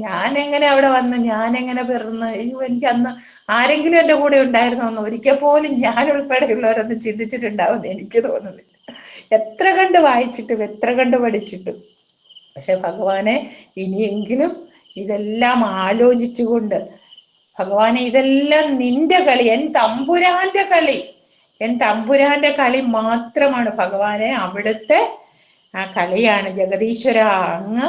ഞാൻ എങ്ങനെ അവിടെ വന്ന്, ഞാൻ എങ്ങനെ പിറന്ന്, എനിക്ക് അന്ന് ആരെങ്കിലും എൻ്റെ കൂടെ ഉണ്ടായിരുന്നോന്ന് ഒരിക്കൽ പോലും ഞാൻ ഉൾപ്പെടെയുള്ളവരൊന്നും ചിന്തിച്ചിട്ടുണ്ടാവുമെന്ന് എനിക്ക് തോന്നുന്നില്ല. എത്ര കണ്ട് വായിച്ചിട്ടും എത്ര കണ്ട് പഠിച്ചിട്ടും. പക്ഷെ ഭഗവാനെ ഇനിയെങ്കിലും ഇതെല്ലാം ആലോചിച്ചുകൊണ്ട്, ഭഗവാനെ ഇതെല്ലാം നിന്റെ കളി, എൻ തമ്പുരാന്റെ കളി, എൻ തമ്പുരാന്റെ കളി മാത്രമാണ് ഭഗവാനെ. അവിടുത്തെ ആ കളിയാണ്. ജഗദീശ്വര അങ്ങ്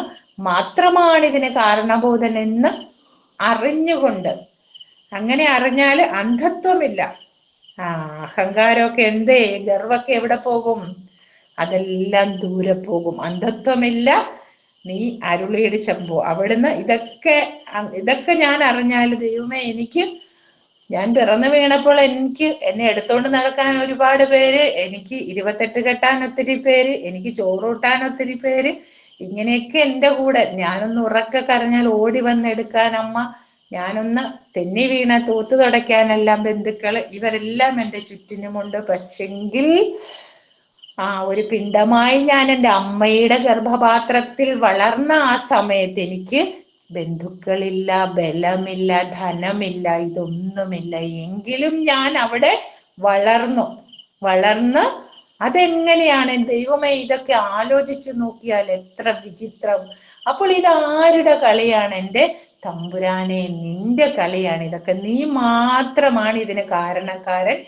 മാത്രമാണ് ഇതിന് കാരണബോധൻ എന്ന് അറിഞ്ഞുകൊണ്ട്, അങ്ങനെ അറിഞ്ഞാൽ അന്ധത്വമില്ല. അഹങ്കാരമൊക്കെ എന്തേ, ഗർവൊക്കെ എവിടെ പോകും? അതെല്ലാം ദൂരെ പോകും. അന്ധത്വമില്ല നീ അരുളിയുടെ ശംഭോ. അവിടുന്ന് ഇതൊക്കെ ഞാൻ അറിഞ്ഞാൽ ദൈവമേ എനിക്ക് ഞാൻ പിറന്നു വീണപ്പോൾ എന്നെ എടുത്തോണ്ട് നടക്കാൻ ഒരുപാട് പേര്, എനിക്ക് 28 കെട്ടാൻ ഒത്തിരി പേര്, എനിക്ക് ചോറൂട്ടാൻ ഒത്തിരി പേര്, ഇങ്ങനെയൊക്കെ എൻ്റെ കൂടെ. ഞാനൊന്ന് ഉറക്കെ കരഞ്ഞാൽ ഓടി വന്ന് എടുക്കാൻ അമ്മ, ഞാനൊന്ന് തെന്നി വീണ തൂത്ത് തുടയ്ക്കാനെല്ലാം ബന്ധുക്കള്, ഇവരെല്ലാം എൻ്റെ ചുറ്റിനുമുണ്ട്. പക്ഷെങ്കിൽ ഒരു പിണ്ടമായി ഞാൻ എൻ്റെ അമ്മയുടെ ഗർഭപാത്രത്തിൽ വളർന്ന ആ സമയത്ത് എനിക്ക് ബന്ധുക്കളില്ല, ബലമില്ല, ധനമില്ല, ഇതൊന്നുമില്ല. എങ്കിലും ഞാൻ അവിടെ വളർന്ന് അതെങ്ങനെയാണ് ദൈവമേ, ഇതൊക്കെ ആലോചിച്ചു നോക്കിയാൽ എത്ര വിചിത്രം. അപ്പോൾ ഇത് ആരുടെ കളിയാണ്? എൻ്റെ തമ്പുരാനെ, നിന്റെ കളിയാണ് ഇതൊക്കെ. നീ മാത്രമാണ് ഇതിന് കാരണക്കാരൻ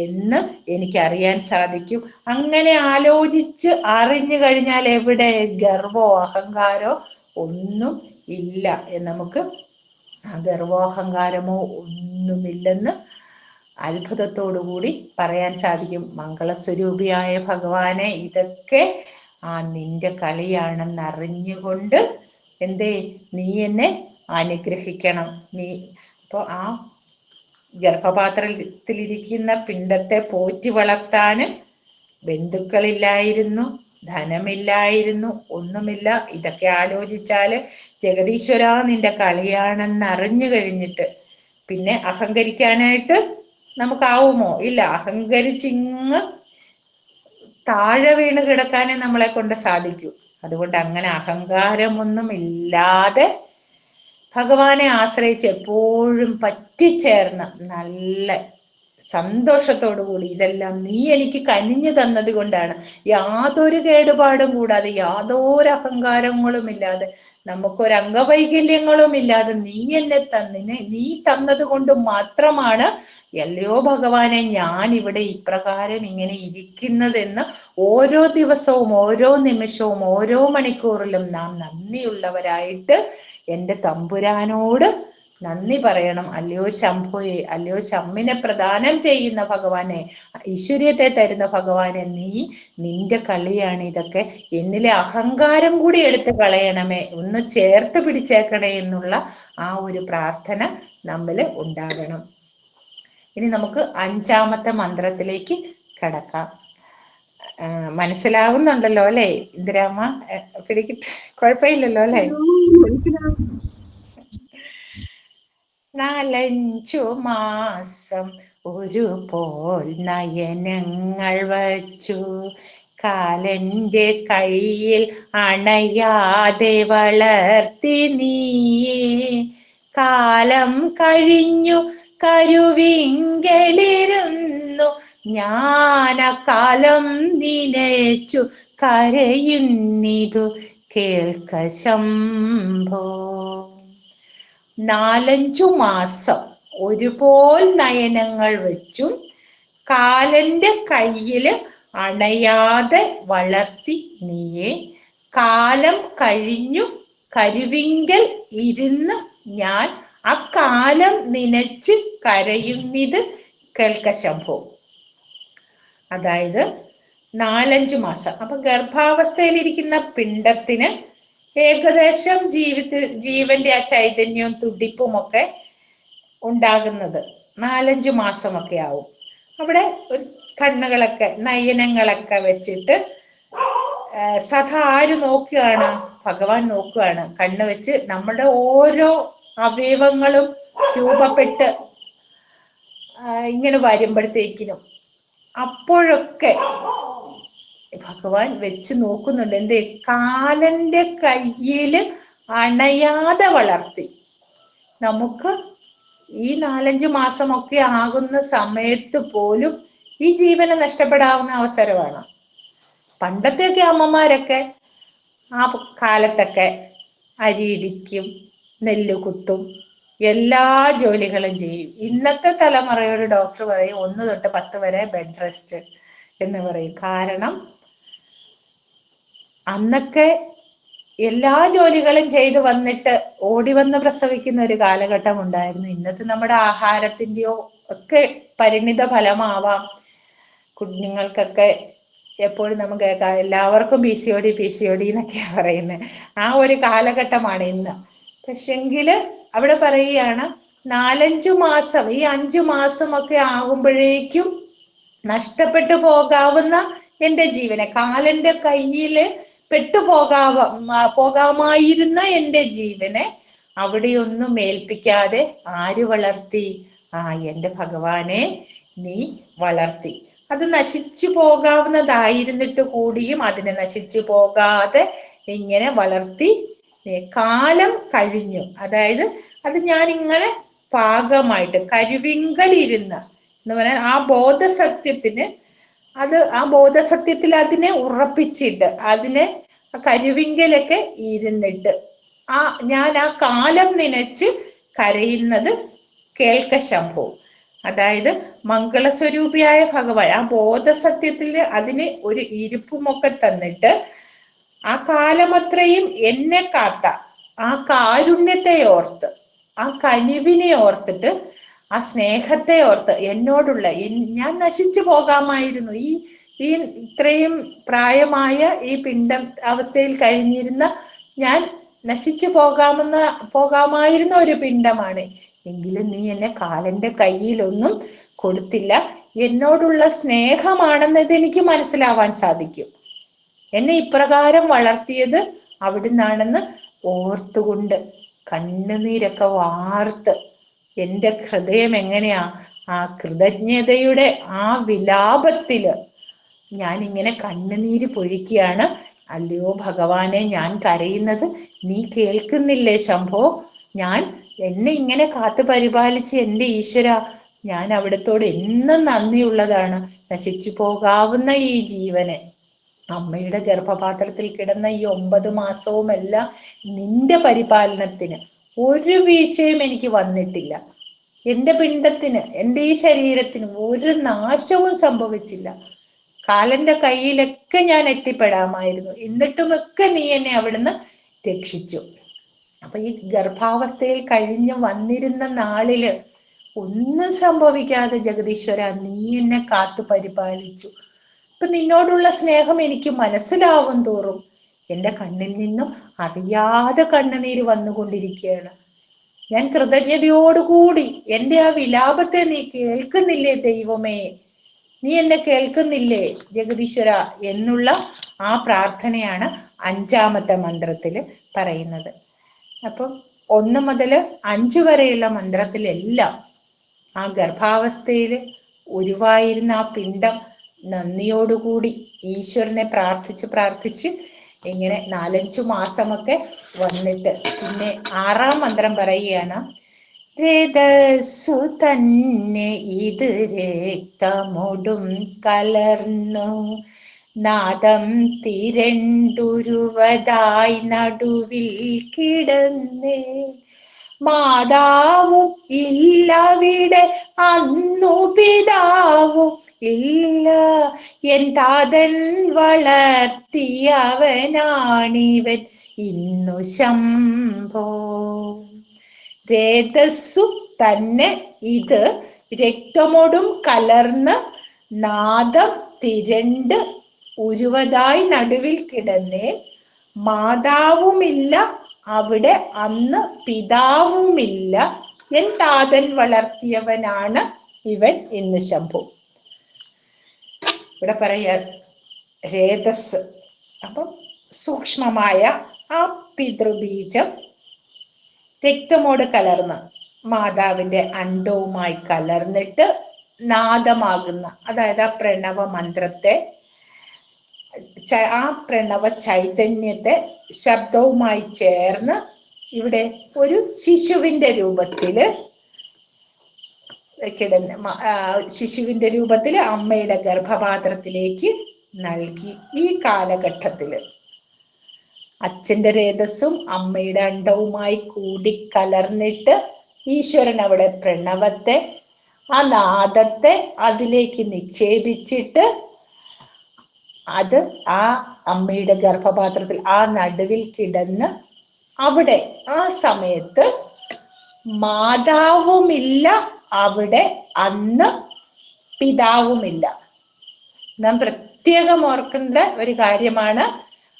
എന്ന് എനിക്കറിയാൻ സാധിക്കും. അങ്ങനെ ആലോചിച്ച് അറിഞ്ഞു കഴിഞ്ഞാൽ എവിടെ ഗർവോ അഹങ്കാരോ ഒന്നും ഇല്ല. നമുക്ക് ഗർവോ അഹങ്കാരമോ ഒന്നുമില്ലെന്ന് അത്ഭുതത്തോടുകൂടി പറയാൻ സാധിക്കും. മംഗളസ്വരൂപിയായ ഭഗവാനെ, ഇതൊക്കെ നിന്റെ കളിയാണെന്ന് അറിഞ്ഞുകൊണ്ട് നീ എന്നെ അനുഗ്രഹിക്കണം. അപ്പോൾ ആ ഗർഭപാത്രത്തിലിരിക്കുന്ന പിണ്ടത്തെ പോറ്റി വളർത്താന് ബന്ധുക്കളില്ലായിരുന്നു, ധനമില്ലായിരുന്നു, ഒന്നുമില്ല. ഇതൊക്കെ ആലോചിച്ചാല് ജഗദീശ്വര നിന്റെ കളിയാണെന്ന് അറിഞ്ഞു കഴിഞ്ഞിട്ട് പിന്നെ അഹങ്കരിക്കാനായിട്ട് നമുക്കാവുമോ? ഇല്ല. അഹങ്കരിച്ചിങ്ങ് താഴെ വീണ് കിടക്കാനേ നമ്മളെ കൊണ്ട് സാധിക്കൂ. അതുകൊണ്ട് അങ്ങനെ അഹങ്കാരമൊന്നും ഇല്ലാതെ ഭഗവാനെ ആശ്രയിച്ച് എപ്പോഴും പറ്റിച്ചേർന്ന് നല്ല സന്തോഷത്തോടു കൂടി, ഇതെല്ലാം നീ എനിക്ക് കനിഞ്ഞു തന്നത് കൊണ്ടാണ്, യാതൊരു കേടുപാടും കൂടാതെ, യാതൊരു അഹങ്കാരങ്ങളും ഇല്ലാതെ, നമുക്കൊരു അംഗവൈകല്യങ്ങളും ഇല്ലാതെ നീ തന്നത് കൊണ്ട് മാത്രമാണ് എല്ലയോ ഭഗവാനെ ഞാൻ ഇവിടെ ഇപ്രകാരം ഇങ്ങനെ ഇരിക്കുന്നതെന്ന് ഓരോ ദിവസവും, ഓരോ നിമിഷവും, ഓരോ മണിക്കൂറിലും നാം നന്ദിയുള്ളവരായിട്ട് എൻ്റെ തമ്പുരാനോട് നന്ദി പറയണം. അല്ലയോ ശംഭുയെ, അല്ലയോ ശമ്മിനെ പ്രദാനം ചെയ്യുന്ന ഭഗവാനെ, ഐശ്വര്യത്തെ തരുന്ന ഭഗവാനെ, നിന്റെ കളിയാണ് ഇതൊക്കെ. എന്നിലെ അഹങ്കാരം കൂടി എടുത്ത് കളയണമേ, ഒന്ന് ചേർത്ത് പിടിച്ചേക്കണേ എന്നുള്ള ആ ഒരു പ്രാർത്ഥന നമ്മിൽ ഉണ്ടാകണം. ഇനി നമുക്ക് 5ാമത്തെ മന്ത്രത്തിലേക്ക് കടക്കാം. മനസ്സിലാവുന്നുണ്ടല്ലോ അല്ലേ ഇന്ദിരാമ്മ? കുഴപ്പമില്ലല്ലോ അല്ലേ? 4-5 മാസം ഒരുപോൽ നയനങ്ങൾ വച്ചു, കാലന്റെ കയ്യിൽ അണയാതെ വളർത്തി നീയേ. കാലം കഴിഞ്ഞു കരുവിങ്കലിരുന്നു ഞാൻ, കാലം നിനച്ചു കരയുന്നിതു കേൾക്ക ശംഭോ. 4-5 മാസം ഒരുപോൽ നയനങ്ങൾ വെച്ചും കാലന്റെ കയ്യില് അണയാതെ വളർത്തി നീയെ. കാലം കഴിഞ്ഞു കരുവിങ്കൽ ഇരുന്ന് ഞാൻ, അക്കാലം നനച്ച് കരയുന്നിത് കേൾക്ക ശംഭോ. അതായത് 4-5 മാസം. അപ്പൊ ഗർഭാവസ്ഥയിലിരിക്കുന്ന പിണ്ടത്തിന് ഏകദേശം ജീവന്റെ ആ ചൈതന്യവും തുടിപ്പും ഒക്കെ ഉണ്ടാകുന്നത് 4-5 മാസമൊക്കെ ആവും. അവിടെ ഒരു കണ്ണുകളൊക്കെ നയനങ്ങളൊക്കെ വെച്ചിട്ട് സദാ ആര് നോക്കുകയാണ്? ഭഗവാൻ നോക്കുകയാണ്. കണ്ണ് വെച്ച് നമ്മുടെ ഓരോ അവയവങ്ങളും രൂപപ്പെട്ട് ഇങ്ങനെ വരുമ്പോഴത്തേക്കിനും അപ്പോഴൊക്കെ ഭഗവാൻ വെച്ച് നോക്കുന്നുണ്ട്. കാലന്റെ കയ്യില് അണയാതെ വളർത്തി. നമുക്ക് ഈ 4-5 മാസമൊക്കെ ആകുന്ന സമയത്ത് പോലും ഈ ജീവന് നഷ്ടപ്പെടാവുന്ന അവസരമാണ്. പണ്ടത്തെയൊക്കെ അമ്മമാരൊക്കെ ആ കാലത്തൊക്കെ അരിയിടിക്കും, നെല്ല് കുത്തും, എല്ലാ ജോലികളും ചെയ്യും. ഇന്നത്തെ തലമുറയോട് ഡോക്ടർ പറയും 1 തൊട്ട് 10 വരെ ബെഡ് റെസ്റ്റ് എന്ന് പറയും. കാരണം അന്നൊക്കെ എല്ലാ ജോലികളും ചെയ്ത് വന്നിട്ട് ഓടി വന്ന് പ്രസവിക്കുന്ന ഒരു കാലഘട്ടം ഉണ്ടായിരുന്നു. ഇന്നത്തെ നമ്മുടെ ആഹാരത്തിൻ്റെയോ ഒക്കെ പരിണിത ഫലമാവാം കുഞ്ഞുങ്ങൾക്കൊക്കെ എപ്പോഴും നമുക്ക് കേൾക്കാം എല്ലാവർക്കും PCOD എന്നൊക്കെയാണ് പറയുന്നത്. ആ ഒരു കാലഘട്ടമാണ് ഇന്ന്. പക്ഷെങ്കിൽ അവിടെ പറയുകയാണ് 4-5 മാസം, ഈ 5 മാസമൊക്കെ ആകുമ്പോഴേക്കും നഷ്ടപ്പെട്ടു പോകാവുന്ന എൻ്റെ ജീവനെ, കാലന്റെ കയ്യില് പോകാമായിരുന്ന എൻ്റെ ജീവനെ അവിടെയൊന്നും ഏൽപ്പിക്കാതെ ആര് വളർത്തി? എൻ്റെ ഭഗവാനെ നീ വളർത്തി. അത് നശിച്ചു പോകാവുന്നതായിരുന്നിട്ട് കൂടിയും അതിനെ നശിച്ചു പോകാതെ ഇങ്ങനെ വളർത്തി. കാലം കഴിഞ്ഞു, അതായത് അത് ഞാൻ ഇങ്ങനെ പാകമായിട്ട് കരുവിങ്കലിരുന്ന എന്ന് പറയാൻ ആ ബോധസത്യത്തിന്, ആ ബോധസത്യത്തിൽ അതിനെ ഉറപ്പിച്ചിട്ട്, അതിനെ കരുവിങ്കലൊക്കെ ഇരുന്നിട്ട് ഞാൻ ആ കാലം നനച്ച് കരയുന്നത് കേൾക്ക ശംഭോ. അതായത് മംഗളസ്വരൂപിയായ ഭഗവാൻ ആ ബോധസത്യത്തിൽ അതിന് ഒരു ഇരിപ്പുമൊക്കെ തന്നിട്ട് ആ കാലമത്രയും എന്നെ കാത്ത ആ കാരുണ്യത്തെ ഓർത്ത്, ആ കനിവിനെ ഓർത്തിട്ട്, ആ സ്നേഹത്തെ ഓർത്ത്, എന്നോടുള്ള ഞാൻ നശിച്ചു പോകാമായിരുന്നു, ഈ ഇത്രയും പ്രായമായ ഈ പിണ്ട അവസ്ഥയിൽ കഴിഞ്ഞിരുന്ന ഞാൻ നശിച്ചു പോകാമായിരുന്ന ഒരു പിണ്ടമാണ്. എങ്കിലും നീ എന്നെ കാലന്റെ കയ്യിലൊന്നും കൊടുത്തില്ല. എന്നോടുള്ള സ്നേഹമാണെന്നത് എനിക്ക് മനസ്സിലാവാൻ സാധിക്കും. എന്നെ ഇപ്രകാരം വളർത്തിയത് അവിടുന്നാണെന്ന് ഓർത്തുകൊണ്ട് കണ്ണുനീരൊക്കെ വാർത്ത് എൻ്റെ ഹൃദയം എങ്ങനെയാ ആ കൃതജ്ഞതയുടെ ആ വിലാപത്തില് ഞാൻ ഇങ്ങനെ കണ്ണുനീര് പൊഴിക്കുകയാണ്. അല്ലയോ ഭഗവാനെ, ഞാൻ കരയുന്നത് നീ കേൾക്കുന്നില്ലേ ശംഭോ? എന്നെ ഇങ്ങനെ കാത്തു പരിപാലിച്ച് എൻ്റെ ഈശ്വര, ഞാൻ അവിടത്തോട് എന്നും നന്ദിയുള്ളതാണ്. നശിച്ചു പോകാവുന്ന ഈ ജീവനെ, അമ്മയുടെ ഗർഭപാത്രത്തിൽ കിടന്ന ഈ 9 മാസവുമെല്ലാം നിന്റെ പരിപാലനത്തിന് ഒരു വീഴ്ചയും എനിക്ക് വന്നിട്ടില്ല. എൻ്റെ പിണ്ടത്തിന്, എൻ്റെ ഈ ശരീരത്തിന് ഒരു നാശവും സംഭവിച്ചില്ല. കാലന്റെ കയ്യിലൊക്കെ ഞാൻ എത്തിപ്പെടാമായിരുന്നു, എന്നിട്ടുമൊക്കെ നീ എന്നെ അവിടുന്ന് രക്ഷിച്ചു. അപ്പൊ ഈ ഗർഭാവസ്ഥയിൽ കഴിഞ്ഞ് വന്നിരുന്ന നാളില് ഒന്നും സംഭവിക്കാതെ ജഗദീശ്വര നീ എന്നെ കാത്തു പരിപാലിച്ചു. ഇപ്പൊ നിന്നോടുള്ള സ്നേഹം എനിക്ക് മനസ്സിലാവും തോറും എൻ്റെ കണ്ണിൽ നിന്നും അറിയാതെ കണ്ണുനീര് വന്നുകൊണ്ടിരിക്കുകയാണ്. ഞാൻ കൃതജ്ഞതയോടുകൂടി എൻ്റെ ആ വിലാപത്തെ നീ കേൾക്കുന്നില്ലേ ദൈവമേ, നീ എന്നെ കേൾക്കുന്നില്ലേ ജഗദീശ്വര എന്നുള്ള ആ പ്രാർത്ഥനയാണ് 5ാമത്തെ മന്ത്രത്തില് പറയുന്നത്. അപ്പം 1 മുതൽ 5 വരെയുള്ള മന്ത്രത്തിലെല്ലാം ആ ഗർഭാവസ്ഥയിൽ ഉരുവായിരുന്ന ആ പിണ്ടം നന്ദിയോടുകൂടി ഈശ്വരനെ പ്രാർത്ഥിച്ച് ഇങ്ങനെ 4-5 മാസമൊക്കെ വന്നിട്ട് പിന്നെ 6ാം മന്ത്രം പറയുകയാണ്. രേതസ്സു തന്നെ ഇത് രക്തമൊടും കലർന്നു നാദം തിരണ്ടുരുവതായി നടുവിൽ കിടന്നേ. മാതാവും ഇല്ലവിടെ അന്നു പിതാവും ഇല്ല, എൻ താതൻ വളർത്തിയവനാണിവൻ ഇന്നു ശംഭോ. രേതസ്സു തന്നെ ഇത് രക്തമോടും കലർന്ന് നാദം തിരണ്ട് ഉരുവതായി നടുവിൽ കിടന്നേ. മാതാവുമില്ല അവിടെ അന്ന് പിതാവുമില്ല, എൻ താതൻ വളർത്തിയവനാണ് ഇവൻ ഇന്ന് ശംഭു. ഇവിടെ പറയാ രേതസ്, അപ്പം സൂക്ഷ്മമായ ആ പിതൃബീജം രക്തമോട് കലർന്ന് മാതാവിന്റെ അണ്ഡവുമായി കലർന്നിട്ട് നാദമാകുന്ന, അതായത് ആ പ്രണവ മന്ത്രത്തെ, ആ പ്രണവ ചൈതന്യത്തെ ശബ്ദവുമായി ചേർന്ന് ഇവിടെ ഒരു ശിശുവിന്റെ രൂപത്തില് ശിശുവിന്റെ രൂപത്തിൽ അമ്മയുടെ ഗർഭപാത്രത്തിലേക്ക് നൽകി. ഈ കാലഘട്ടത്തില് അച്ഛന്റെ രേതസ്സും അമ്മയുടെ അണ്ഡവുമായി കൂടിക്കലർന്നിട്ട് ഈശ്വരൻ അവിടെ പ്രണവത്തെ, ആ നാദത്തെ അതിലേക്ക് നിക്ഷേപിച്ചിട്ട് അത് ആ അമ്മയുടെ ഗർഭപാത്രത്തിൽ ആ നടുവിൽ കിടന്ന് അവിടെ ആ സമയത്ത് മാതാവുമില്ല അവിടെ അന്ന് പിതാവുമില്ല. നാം പ്രത്യേകം ഓർക്കേണ്ട ഒരു കാര്യമാണ്,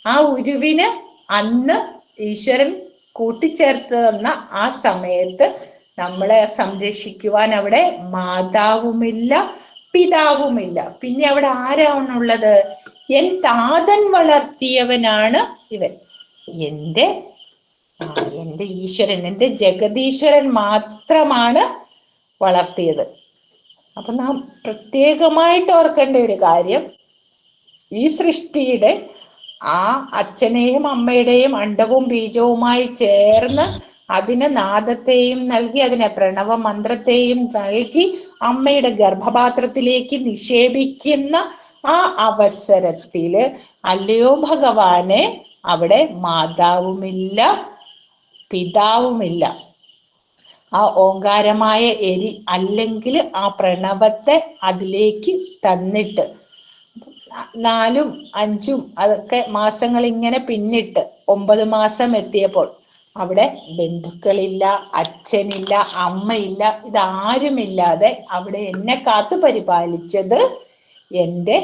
ആ ഉരുവിന് അന്ന് ഈശ്വരൻ കൂട്ടിച്ചേർത്ത് തന്ന ആ സമയത്ത് നമ്മളെ സംരക്ഷിക്കുവാൻ അവിടെ മാതാവുമില്ല, പിതാവുമില്ല. പിന്നെ അവിടെ ആരാണുള്ളത്? എൻ താതൻ വളർത്തിയവനാണ് ഇവൻ. എൻ്റെ ഈശ്വരൻ, എൻ്റെ ജഗദീശ്വരൻ മാത്രമാണ് വളർത്തിയത്. അപ്പൊ നാം പ്രത്യേകമായിട്ട് ഓർക്കേണ്ട ഒരു കാര്യം, ഈ സൃഷ്ടിയുടെ ആ അച്ഛനെയും അമ്മയുടെയും അണ്ഡവും ബീജവുമായി ചേർന്ന് അതിന് നാദത്തെയും നൽകി, അതിനെ പ്രണവ മന്ത്രത്തെയും നൽകി അമ്മയുടെ ഗർഭപാത്രത്തിലേക്ക് നിക്ഷേപിക്കുന്ന ആ അവസരത്തില് അല്ലയോ ഭഗവാനെ, അവിടെ മാതാവുമില്ല, പിതാവുമില്ല. ആ ഓങ്കാരമായ എരി അല്ലെങ്കിൽ ആ പ്രണവത്തെ അതിലേക്ക് തന്നിട്ട് 4ഉം 5ഉം അതൊക്കെ മാസങ്ങൾ ഇങ്ങനെ പിന്നിട്ട് 9 മാസം എത്തിയപ്പോൾ അവിടെ ബന്ധുക്കളില്ല, അച്ഛനില്ല, അമ്മയില്ല, ഇതാരുമില്ലാതെ അവിടെ എന്നെ കാത്തു പരിപാലിച്ചത് എൻ്റെ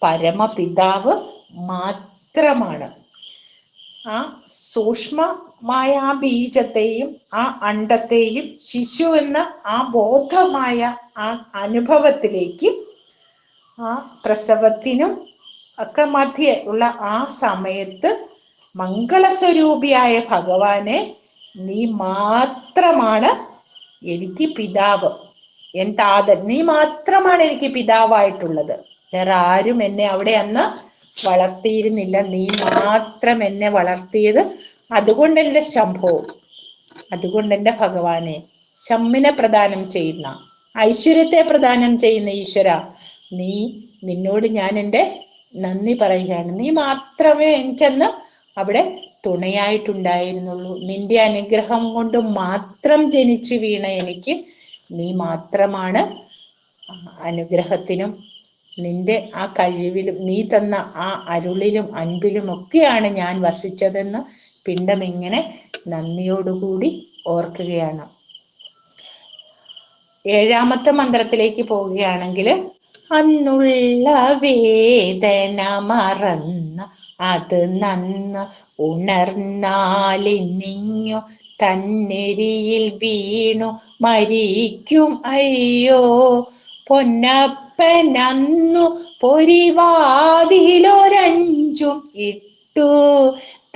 പരമപിതാവ് മാത്രമാണ്. ആ സൂക്ഷ്മമായ ആ ബീജത്തെയും ആ അണ്ഡത്തെയും ശിശു എന്ന ആ ബോധമായ ആ അനുഭവത്തിലേക്ക് ആ പ്രസവത്തിനും ഒക്കെ മധ്യേ ഉള്ള ആ സമയത്ത് മംഗളസ്വരൂപിയായ ഭഗവാനെ, നീ മാത്രമാണ് എനിക്ക് പിതാവ്, എൻ താതൻ, നീ മാത്രമാണ് എനിക്ക് പിതാവായിട്ടുള്ളത്. വേറെ ആരും എന്നെ അവിടെ അന്ന് വളർത്തിയിരുന്നില്ല, നീ മാത്രം എന്നെ വളർത്തിയത്. അതുകൊണ്ട് എൻ്റെ ശംഭോ, അതുകൊണ്ട് എൻ്റെ ഭഗവാനെ, ശമ്മിനെ പ്രദാനം ചെയ്യുന്ന, ഐശ്വര്യത്തെ പ്രദാനം ചെയ്യുന്ന ഈശ്വര, നിന്നോട് ഞാൻ എൻ്റെ നന്ദി പറയുകയാണ്. നീ മാത്രമേ എനിക്കന്ന് അവിടെ തുണയായിട്ടുണ്ടായിരുന്നുള്ളൂ. നിന്റെ അനുഗ്രഹം കൊണ്ട് മാത്രം ജനിച്ചു വീണ എനിക്ക് നീ മാത്രമാണ് അനുഗ്രഹത്തിനും നിന്റെ ആ കഴിവിലും നീ തന്ന ആ അരുളിലും അൻപിലും ഒക്കെയാണ് ഞാൻ വസിച്ചതെന്ന് പിണ്ടം ഇങ്ങനെ നന്ദിയോടുകൂടി ഓർക്കുകയാണ്. 7ാമത്തെ മന്ത്രത്തിലേക്ക് പോവുകയാണെങ്കിൽ, അന്നുള്ള വേദന മറന്ന് അത് നന്ന് ഉണർന്നാലിന്നിങ്ങു തന്നെരിയിൽ വീണു മരിക്കും അയ്യോ. പൊന്നപ്പനന്നു പൊരിവാതിലൊരഞ്ചും ഇട്ടു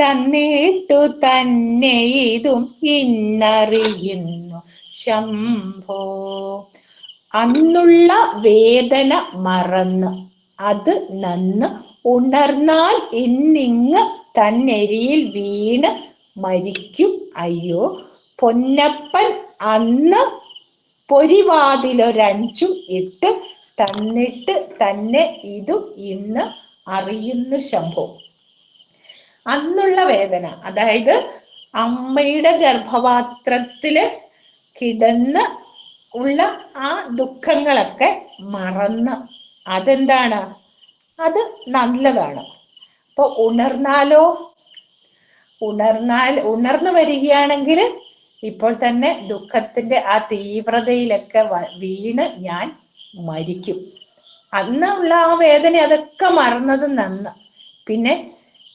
തന്നിട്ടു തന്നെ ഇതും ഇന്നറിയുന്നു ശംഭോ. അന്നുള്ള വേദന മറന്ന് അത് നന്ന് ഉണർന്നാൽ ഇന്നിങ്ങ് തന്നെരിയിൽ വീണ് മരിക്കും അയ്യോ. പൊന്നപ്പൻ അന്ന് പൊരിവാതിലൊരഞ്ചും ഇട്ട് തന്നിട്ട് തന്നെ ഇതു ഇന്ന് അറിയുന്നു ശംഭോ. അന്നുള്ള വേദന, അതായത് അമ്മയുടെ ഗർഭപാത്രത്തില് കിടന്ന് ഉള്ള ആ ദുഃഖങ്ങളൊക്കെ മറന്ന്, അതെന്താണ്? അത് നല്ലതാണ്. അപ്പൊ ഉണർന്നാലോ, ഉണർന്നു വരികയാണെങ്കിൽ ഇപ്പോൾ തന്നെ ദുഃഖത്തിന്റെ ആ തീവ്രതയിലൊക്കെ വീണ് ഞാൻ മരിക്കും. അന്നുള്ള ആ വേദന അതൊക്കെ മറന്നത് നന്ന്. പിന്നെ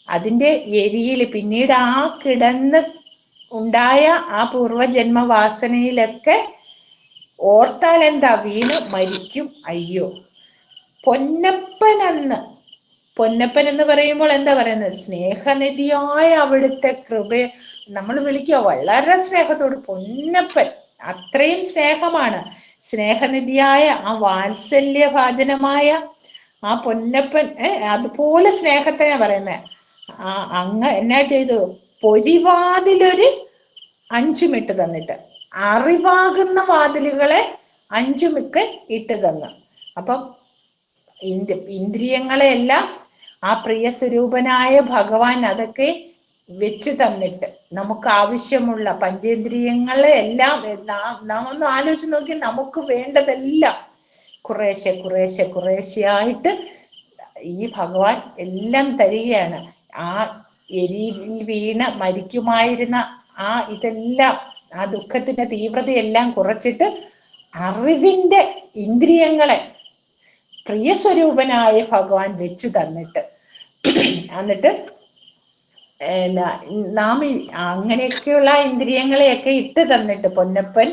അതിൻ്റെ എരിയിൽ പിന്നീട് ആ കിടന്ന് ഉണ്ടായ ആ പൂർവജന്മവാസനയിലൊക്കെ ഓർത്താൽ എന്താ? വീണ് മരിക്കും അയ്യോ. പൊന്നപ്പനന്ന്, പൊന്നപ്പൻ എന്ന് പറയുമ്പോൾ എന്താ പറയുന്നത്? സ്നേഹനിധിയായ അവിടുത്തെ കൃപയെ നമ്മൾ വിളിക്കുക വളരെ സ്നേഹത്തോട്, പൊന്നപ്പൻ. അത്രയും സ്നേഹമാണ്. സ്നേഹനിധിയായ ആ വാത്സല്യഭാജനമായ ആ പൊന്നപ്പൻ, അതുപോലെ സ്നേഹത്തിനാ പറയുന്നത്. അങ്ങ് എന്നാ ചെയ്തു? പൊരിവാതിലൊരു 5ഉം ഇട്ട് തന്നിട്ട്, അറിവാകുന്ന വാതിലുകളെ 5ഉമൊക്കെ ഇട്ട് തന്നു. അപ്പം ഇന്ദ്രിയങ്ങളെല്ലാം ആ പ്രിയ സ്വരൂപനായ ഭഗവാൻ അതൊക്കെ വെച്ച് തന്നിട്ട്, നമുക്ക് ആവശ്യമുള്ള പഞ്ചേന്ദ്രിയങ്ങളെ എല്ലാം നാം ഒന്ന് ആലോചിച്ച് നോക്കി, നമുക്ക് വേണ്ടതെല്ലാം കുറേശ്ശെ കുറേശ്ശെ കുറേശ്ശെയായിട്ട് ഈ ഭഗവാൻ എല്ലാം തരികയാണ്. ആ എരിയിൽ വീണ് മരിക്കുമായിരുന്ന ആ ഇതെല്ലാം, ആ ദുഃഖത്തിന്റെ തീവ്രതയെല്ലാം കുറച്ചിട്ട് അറിവിന്റെ ഇന്ദ്രിയങ്ങളെ പ്രിയസ്വരൂപനായ ഭഗവാൻ വെച്ച് തന്നിട്ട്, എന്നിട്ട് നാം അങ്ങനെയൊക്കെയുള്ള ഇന്ദ്രിയങ്ങളെയൊക്കെ ഇട്ട് തന്നിട്ട് പൊന്നപ്പൻ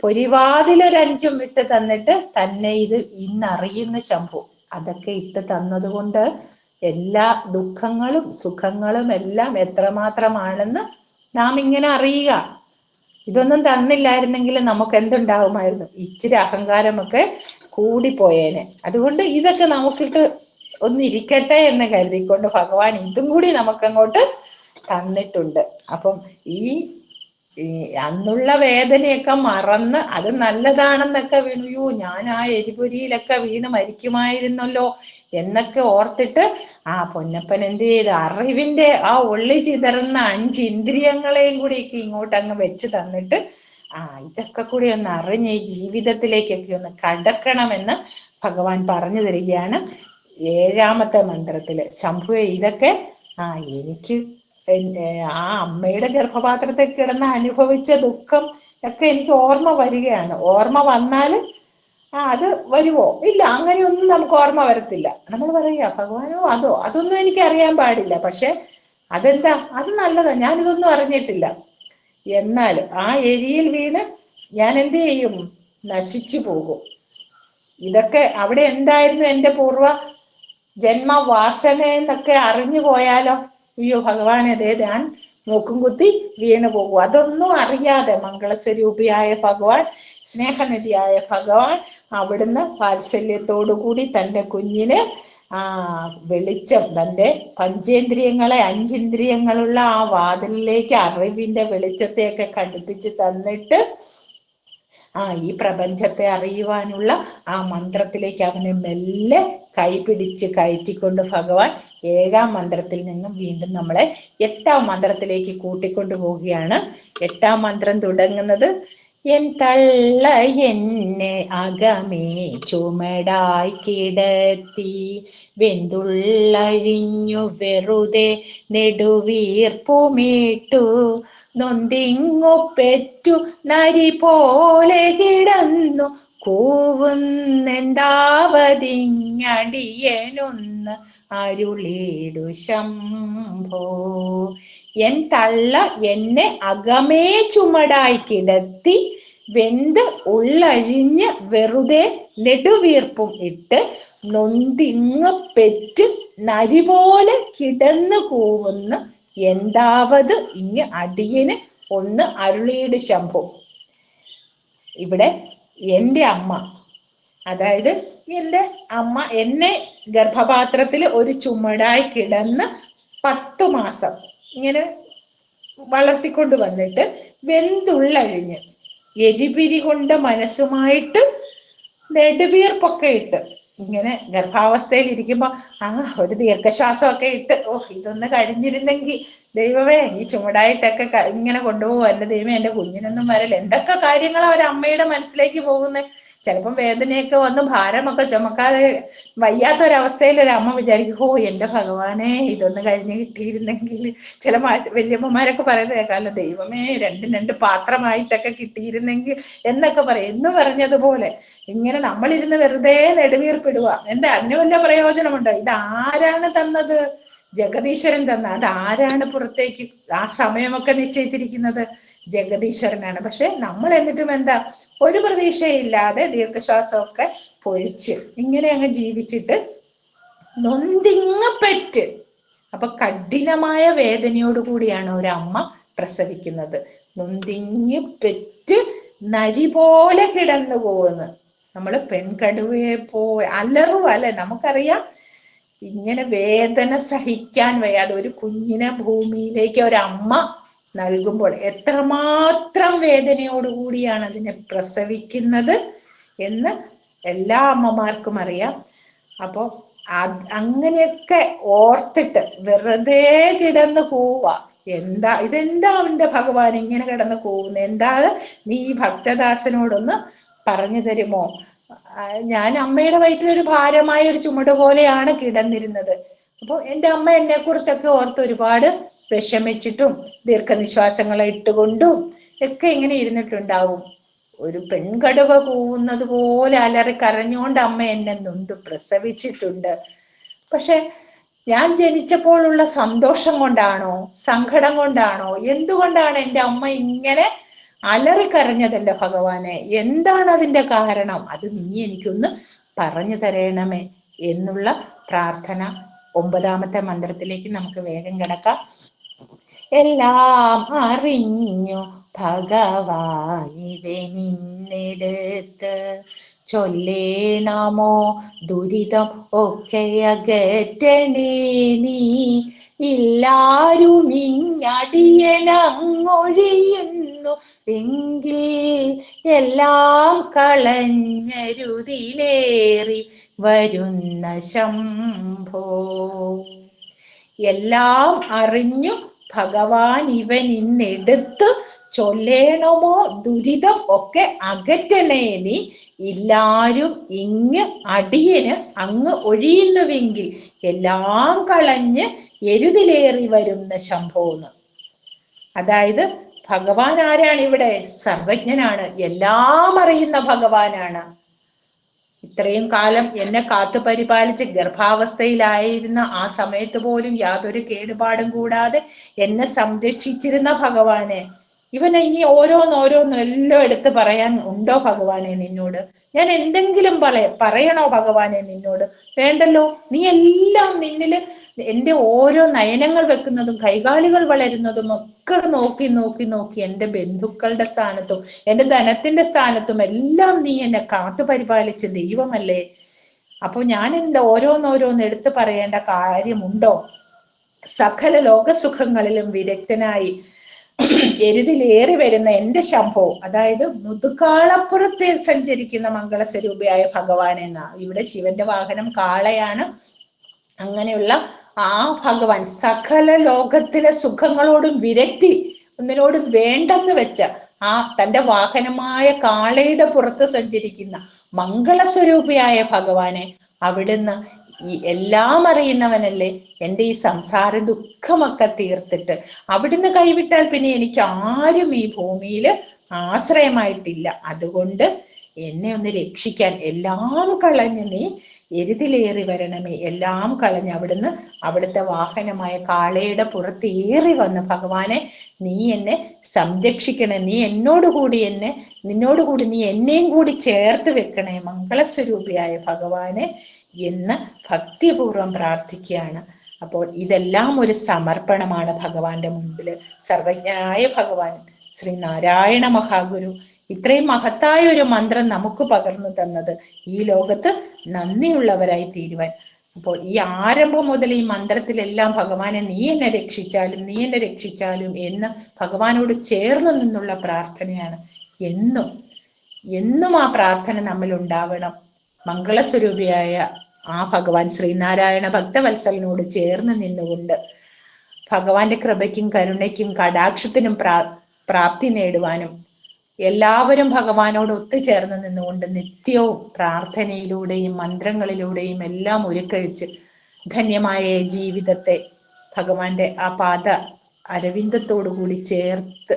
പൊരിവാതിലൊരഞ്ചും ഇട്ട് തന്നിട്ട് തന്നെ ഇത് ഇന്നറിയുന്ന ശംഭു. അതൊക്കെ ഇട്ട് തന്നത് കൊണ്ട് എല്ലാ ദുഃഖങ്ങളും സുഖങ്ങളും എല്ലാം എത്രമാത്രമാണെന്ന് നാം ഇങ്ങനെ അറിയുക. ഇതൊന്നും തന്നില്ലായിരുന്നെങ്കിൽ നമുക്ക് എന്തുണ്ടാവുമായിരുന്നു? ഇച്ചിരി അഹങ്കാരമൊക്കെ കൂടിപ്പോയേനെ. അതുകൊണ്ട് ഇതൊക്കെ നമുക്കിട്ട് ഒന്നിരിക്കട്ടെ എന്ന് കരുതിക്കൊണ്ട് ഭഗവാൻ ഇതും കൂടി നമുക്കങ്ങോട്ട് തന്നിട്ടുണ്ട്. അപ്പം ഈ അന്നുള്ള വേദനയൊക്കെ മറന്ന് അത് നല്ലതാണെന്നൊക്കെ വീണു, ഞാൻ ആ എരിപൊരിയിലൊക്കെ വീണ് മരിക്കുമായിരുന്നല്ലോ എന്നൊക്കെ ഓർത്തിട്ട് ആ പൊന്നപ്പൻ എന്ത് ചെയ്ത് അറിവിന്റെ ആ ഒള്ളി ചിതറുന്ന 5 ഇന്ദ്രിയങ്ങളെയും കൂടിയൊക്കെ ഇങ്ങോട്ട് അങ്ങ് വെച്ച് തന്നിട്ട് ഇതൊക്കെ കൂടി ഒന്ന് അറിഞ്ഞ് ഈ ജീവിതത്തിലേക്കൊക്കെ ഒന്ന് കടക്കണമെന്ന് ഭഗവാൻ പറഞ്ഞു തരികയാണ് 7ാമത്തെ മന്ത്രത്തില്. ശംഭുവെ, ഇതൊക്കെ എനിക്ക് ആ അമ്മയുടെ ഗർഭപാത്രത്തിൽ കിടന്ന് അനുഭവിച്ച ദുഃഖം ഒക്കെ എനിക്ക് ഓർമ്മ വരികയാണ്. ഓർമ്മ വന്നാൽ അത് വരുമോ? ഇല്ല, അങ്ങനെയൊന്നും നമുക്ക് ഓർമ്മ വരത്തില്ല. നമ്മൾ പറയുക ഭഗവാനോ അതൊന്നും എനിക്ക് അറിയാൻ പാടില്ല. പക്ഷെ അതെന്താ, അത് നല്ലതാ, ഞാനിതൊന്നും അറിഞ്ഞിട്ടില്ല. എന്നാൽ ആ എരിയിൽ വീണ് ഞാൻ എന്ത് ചെയ്യും? നശിച്ചു പോകും. ഇതൊക്കെ അവിടെ എന്തായിരുന്നു എൻ്റെ പൂർവ ജന്മവാസന എന്നൊക്കെ അറിഞ്ഞു പോയാലോ? അയ്യോ ഭഗവാനെ, അതേ ഞാൻ മൂക്കും കുത്തി വീണു പോകും. അതൊന്നും അറിയാതെ മംഗളസ്വരൂപിയായ ഭഗവാൻ, സ്നേഹനിധിയായ ഭഗവാൻ അവിടുന്ന് വാത്സല്യത്തോടു കൂടി തൻ്റെ കുഞ്ഞിന് വെളിച്ചം, തൻ്റെ പഞ്ചേന്ദ്രിയങ്ങളെ 5 ഇന്ദ്രിയങ്ങളുള്ള ആ വാതിലിലേക്ക് അറിവിന്റെ വെളിച്ചത്തെയൊക്കെ ഘടിപ്പിച്ച് തന്നിട്ട് ഈ പ്രപഞ്ചത്തെ അറിയുവാനുള്ള ആ മന്ത്രത്തിലേക്ക് അവനെ മെല്ലെ കൈപിടിച്ച് കയറ്റിക്കൊണ്ട് ഭഗവാൻ 7ാം മന്ത്രത്തിൽ നിന്നും വീണ്ടും നമ്മളെ 8ാം മന്ത്രത്തിലേക്ക് കൂട്ടിക്കൊണ്ടു പോവുകയാണ്. 8ാം മന്ത്രം തുടങ്ങുന്നത് എൻ തള്ള എന്നെ അകമേ ചുമടായി കിടത്തി വെന്തുള്ളഴിഞ്ഞു വെറുതെ നെടുവീർപ്പുമിട്ടു നൊന്തിങ്ങു പെറ്റു നരി പോലെ കിടന്നു കൂവുന്നെന്താവതിങ്ങടിയനൊന്ന് അരുളിടു ശംഭോ. എൻ തള്ള എന്നെ അകമേ ചുമടായി കിടത്തി വെന്ത് ഉള്ളഴിഞ്ഞ് വെറുതെ നെടുവീർപ്പും ഇട്ട് നൊന്തിങ്ങ് പെറ്റ് നരി പോലെ കിടന്നു കൂവുന്ന എന്താവത് ഇങ്ങ് അടിയന് ഒന്ന് അരുളിയിട് ശംഭോ. ഇവിടെ എൻ്റെ അമ്മ, അതായത് എൻ്റെ അമ്മ എന്നെ ഗർഭപാത്രത്തിൽ ഒരു ചുമടായി കിടന്ന് 10 മാസം ഇങ്ങനെ വളർത്തിക്കൊണ്ട് വന്നിട്ട് വെന്തുള്ളഴിഞ്ഞ് എരിപിരി കൊണ്ട് മനസ്സുമായിട്ട് നെടുവീർപ്പൊക്കെ ഇട്ട് ഇങ്ങനെ ഗർഭാവസ്ഥയിൽ ഇരിക്കുമ്പോ ഒരു ദീർഘശ്വാസമൊക്കെ ഇട്ട് ഇതൊന്ന് കഴിഞ്ഞിരുന്നെങ്കിൽ ദൈവമേ, ഈ ചുമടായിട്ടൊക്കെ ഇങ്ങനെ കൊണ്ടുപോകും, എൻ്റെ ദൈവമേ എൻ്റെ കുഞ്ഞിനൊന്നും വരല്ല. എന്തൊക്കെ കാര്യങ്ങളാണ് ഒരു അമ്മയുടെ മനസ്സിലേക്ക് പോകുന്നത്. ചിലപ്പം വേദനയൊക്കെ വന്ന് ഭാരമൊക്കെ ചുമക്കാതെ വയ്യാത്തൊരവസ്ഥയിൽ ഒരു അമ്മ വിചാരിക്കും, എൻ്റെ ഭഗവാനെ ഇതൊന്ന് കഴിഞ്ഞ് കിട്ടിയിരുന്നെങ്കിൽ. ചില വല്യമ്മമാരൊക്കെ പറയുന്നത് കേൾക്കാമല്ലോ, ദൈവമേ 2 പാത്രമായിട്ടൊക്കെ കിട്ടിയിരുന്നെങ്കിൽ എന്നൊക്കെ പറയും. എന്ന് പറഞ്ഞതുപോലെ ഇങ്ങനെ നമ്മളിരുന്ന് വെറുതെ നെടുവീർപ്പിടുക. എന്താ, അതിന് വല്ല പ്രയോജനമുണ്ടോ? ഇതാരാണ് തന്നത്? ജഗദീശ്വരൻ തന്ന. അതാരാണ് പുറത്തേക്ക് ആ സമയമൊക്കെ നിശ്ചയിച്ചിരിക്കുന്നത്? ജഗദീശ്വരനാണ്. പക്ഷെ നമ്മൾ എന്നിട്ടും എന്താ, ഒരു പ്രതീക്ഷയില്ലാതെ ദീർഘശ്വാസമൊക്കെ പൊഴിച്ച് ഇങ്ങനെ അങ്ങ് ജീവിച്ചിട്ട് നൊന്തിങ്ങപ്പെറ്റ്. അപ്പൊ കഠിനമായ വേദനയോട് കൂടിയാണ് ഒരു അമ്മ പ്രസവിക്കുന്നത്. നൊന്തിങ്ങി പെറ്റ് നരി പോലെ കിടന്നു പോകുന്നത്. നമ്മൾ പെൺകടുവയെ അലറുക അല്ലെ? നമുക്കറിയാം, ഇങ്ങനെ വേദന സഹിക്കാൻ വയ്യാതെ ഒരു കുഞ്ഞിനെ ഭൂമിയിലേക്ക് ഒരമ്മ നൽകുമ്പോൾ എത്രമാത്രം വേദനയോടുകൂടിയാണ് അതിനെ പ്രസവിക്കുന്നത് എന്ന് എല്ലാ അമ്മമാർക്കും അറിയാം. അപ്പോൾ അങ്ങനെയൊക്കെ ഓർത്തിട്ട് വെറുതെ കിടന്ന് പോവുക. ഇതെന്താ അവന്റെ ഭഗവാൻ ഇങ്ങനെ കിടന്ന് പോകുന്നത്? എന്താ നീ ഭക്തദാസനോടൊന്ന് പറഞ്ഞു തരുമോ? ഞാൻ അമ്മയുടെ വയറ്റിലൊരു ഭാരമായ ഒരു ചുമട് പോലെയാണ് കിടന്നിരുന്നത്. അപ്പോൾ എൻ്റെ അമ്മ എന്നെ കുറിച്ചൊക്കെ ഓർത്ത് ഒരുപാട് വിഷമിച്ചിട്ടും ദീർഘനിശ്വാസങ്ങളെ ഇട്ടുകൊണ്ടും ഒക്കെ ഇങ്ങനെ ഇരുന്നിട്ടുണ്ടാവും. ഒരു പെൺകടുവ കൂവുന്നത് പോലെ അലറി കരഞ്ഞുകൊണ്ട് അമ്മ എന്നെ നൊന്ത് പ്രസവിച്ചിട്ടുണ്ട്. പക്ഷെ ഞാൻ ജനിച്ചപ്പോഴുള്ള സന്തോഷം കൊണ്ടാണോ, സങ്കടം കൊണ്ടാണോ, എന്തുകൊണ്ടാണ് എൻ്റെ അമ്മ ഇങ്ങനെ അലറിക്കരഞ്ഞതല്ല ഭഗവാനെ, എന്താണ് അതിന്റെ കാരണം, അത് നീ എനിക്കൊന്ന് പറഞ്ഞു തരണമേ എന്നുള്ള പ്രാർത്ഥന 9ാമത്തെ മന്ത്രത്തിലേക്ക് നമുക്ക് വേഗം കിടക്കാം. എല്ലാം അറിഞ്ഞു ഭഗവാനിവനിന്നെടുത്ത് ചൊല്ലേണമോ ദുരിതം ഒക്കെ അകറ്റണേ നീ, ഇല്ലാരും ഇങ്ങടിയനങ്ങൊഴിയുന്നു എങ്കിൽ എല്ലാം കളഞ്ഞരുതിലേറി വരുന്ന ശംഭോ. എല്ലാം അറിഞ്ഞു ഭഗവാൻ ഇവൻ ഇന്നെടുത്ത് ചൊല്ലേണമോ ദുരിതം ഒക്കെ അകറ്റണേ നീ, എല്ലാരും ഇങ്ങ് അടിയന് അങ്ങ് ഒഴിയുന്നുവെങ്കിൽ എല്ലാം കളഞ്ഞ് എരുതിലേറി വരുന്ന ശംഭോന്ന്. അതായത് ഭഗവാൻ ആരാണ് ഇവിടെ? സർവജ്ഞനാണ്, എല്ലാം അറിയുന്ന ഭഗവാനാണ്. ഇത്രയും കാലം എന്നെ കാത്തു പരിപാലിച്ച് ഗർഭാവസ്ഥയിലായിരുന്ന ആ സമയത്ത് പോലും യാതൊരു കേടുപാടും കൂടാതെ എന്നെ സംരക്ഷിച്ചിരുന്ന ഭഗവാനെ, ഇവനെ ഇനി ഓരോന്നോരോന്നെല്ലാം എടുത്ത് പറയാൻ ഉണ്ടോ ഭഗവാനെ നിന്നോട്? ഞാൻ എന്തെങ്കിലും പറയണോ ഭഗവാനെ നിന്നോട്? വേണ്ടല്ലോ. നീ എല്ലാം നിന്നില് എൻ്റെ ഓരോ നയനങ്ങൾ വെക്കുന്നതും കൈകാലുകൾ വളരുന്നതും ഒക്കെ നോക്കി നോക്കി നോക്കി എൻ്റെ ബന്ധുക്കളുടെ സ്ഥാനത്തും എൻ്റെ ധനത്തിന്റെ സ്ഥാനത്തും എല്ലാം നീ എന്നെ കാത്തു പരിപാലിച്ച ദൈവമല്ലേ. അപ്പൊ ഞാൻ എന്താ ഓരോന്നോരോന്ന് എടുത്ത് പറയേണ്ട കാര്യമുണ്ടോ? സകല ലോകസുഖങ്ങളിലും വിദഗ്ധനായി എരുതിലേറി വരുന്ന എൻ്റെ ശംഭോ, അതായത് മുതുകാളപ്പുറത്ത് സഞ്ചരിക്കുന്ന മംഗളസ്വരൂപിയായ ഭഗവാൻ എന്ന, ഇവിടെ ശിവന്റെ വാഹനം കാളയാണ്. അങ്ങനെയുള്ള ആ ഭഗവാൻ സകല ലോകത്തിലെ സുഖങ്ങളോടും വിരക്തി ഒന്നിനോടും വേണ്ടെന്ന് വെച്ച ആ തന്റെ വാഹനമായ കാളയുടെ പുറത്ത് സഞ്ചരിക്കുന്ന മംഗളസ്വരൂപിയായ ഭഗവാനെ, അവിടുന്ന് ഈ എല്ലാം അറിയുന്നവനല്ലേ. എൻ്റെ ഈ സംസാര ദുഃഖമൊക്കെ തീർത്തിട്ട് അവിടുന്ന് കൈവിട്ടാൽ പിന്നെ എനിക്ക് ആരും ഈ ഭൂമിയിൽ ആശ്രയമായിട്ടില്ല. അതുകൊണ്ട് എന്നെ ഒന്ന് രക്ഷിക്കാൻ എല്ലാം കളഞ്ഞ് നീ എരുതിലേറി വരണമേ. എല്ലാം കളഞ്ഞ് അവിടുന്ന് അവിടുത്തെ വാഹനമായ കാളയുടെ പുറത്ത് ഏറി വന്ന് ഭഗവാനെ നീ എന്നെ സംരക്ഷിക്കണേ, നീ നിന്നോടുകൂടി നീ എന്നെയും കൂടി ചേർത്ത് വെക്കണേ മംഗളസ്വരൂപിയായ ഭഗവാനെ എന്ന് ഭക്തിപൂർവം പ്രാർത്ഥിക്കുകയാണ്. അപ്പോൾ ഇതെല്ലാം ഒരു സമർപ്പണമാണ് ഭഗവാന്റെ മുൻപിൽ. സർവജ്ഞനായ ഭഗവാൻ ശ്രീ നാരായണ മഹാഗുരു ഇത്രയും മഹത്തായ ഒരു മന്ത്രം നമുക്ക് പകർന്നു തന്നത് ഈ ലോകത്ത് നന്ദിയുള്ളവരായി തീരുവാൻ. അപ്പോൾ ഈ ആരംഭം മുതൽ ഈ മന്ത്രത്തിലെല്ലാം ഭഗവാനെ നീ എന്നെ രക്ഷിച്ചാലും എന്ന് ഭഗവാനോട് ചേർന്ന് നിന്നുള്ള പ്രാർത്ഥനയാണ്. എന്നും ആ പ്രാർത്ഥന നമ്മിൽ ഉണ്ടാവണം. മംഗളസ്വരൂപിയായ ആ ഭഗവാൻ ശ്രീനാരായണ ഭക്തവത്സലനോട് ചേർന്ന് നിന്നുകൊണ്ട് ഭഗവാന്റെ കൃപയ്ക്കും കരുണയ്ക്കും കടാക്ഷത്തിനും പ്രാപ്തി നേടുവാനും എല്ലാവരും ഭഗവാനോട് ഒത്തുചേർന്ന് നിന്നുകൊണ്ട് നിത്യവും പ്രാർത്ഥനയിലൂടെയും മന്ത്രങ്ങളിലൂടെയും എല്ലാം ഉരുക്കഴിച്ച് ധന്യമായ ജീവിതത്തെ ഭഗവാന്റെ ആ പാദ അരവിന്ദത്തോടു കൂടി ചേർത്ത്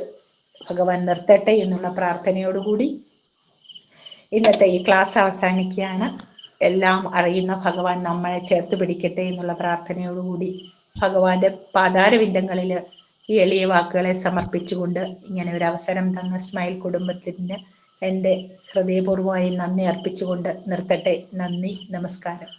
ഭഗവാൻ നിർത്തട്ടെ എന്നുള്ള പ്രാർത്ഥനയോടുകൂടി ഇന്നത്തെ ഈ ക്ലാസ് അവസാനിക്കുകയാണ്. എല്ലാം അറിയുന്ന ഭഗവാൻ നമ്മളെ ചേർത്ത് പിടിക്കട്ടെ എന്നുള്ള പ്രാർത്ഥനയോടുകൂടി ഭഗവാന്റെ പാദാരവിന്ദങ്ങളിൽ ഈ എളിയ വാക്കുകളെ സമർപ്പിച്ചുകൊണ്ട് ഇങ്ങനെ ഒരു അവസരം തന്ന സ്മൈൽ കുടുംബത്തിന് എൻ്റെ ഹൃദയപൂർവ്വമായി നന്ദി അർപ്പിച്ചുകൊണ്ട് നിർത്തട്ടെ. നന്ദി, നമസ്കാരം.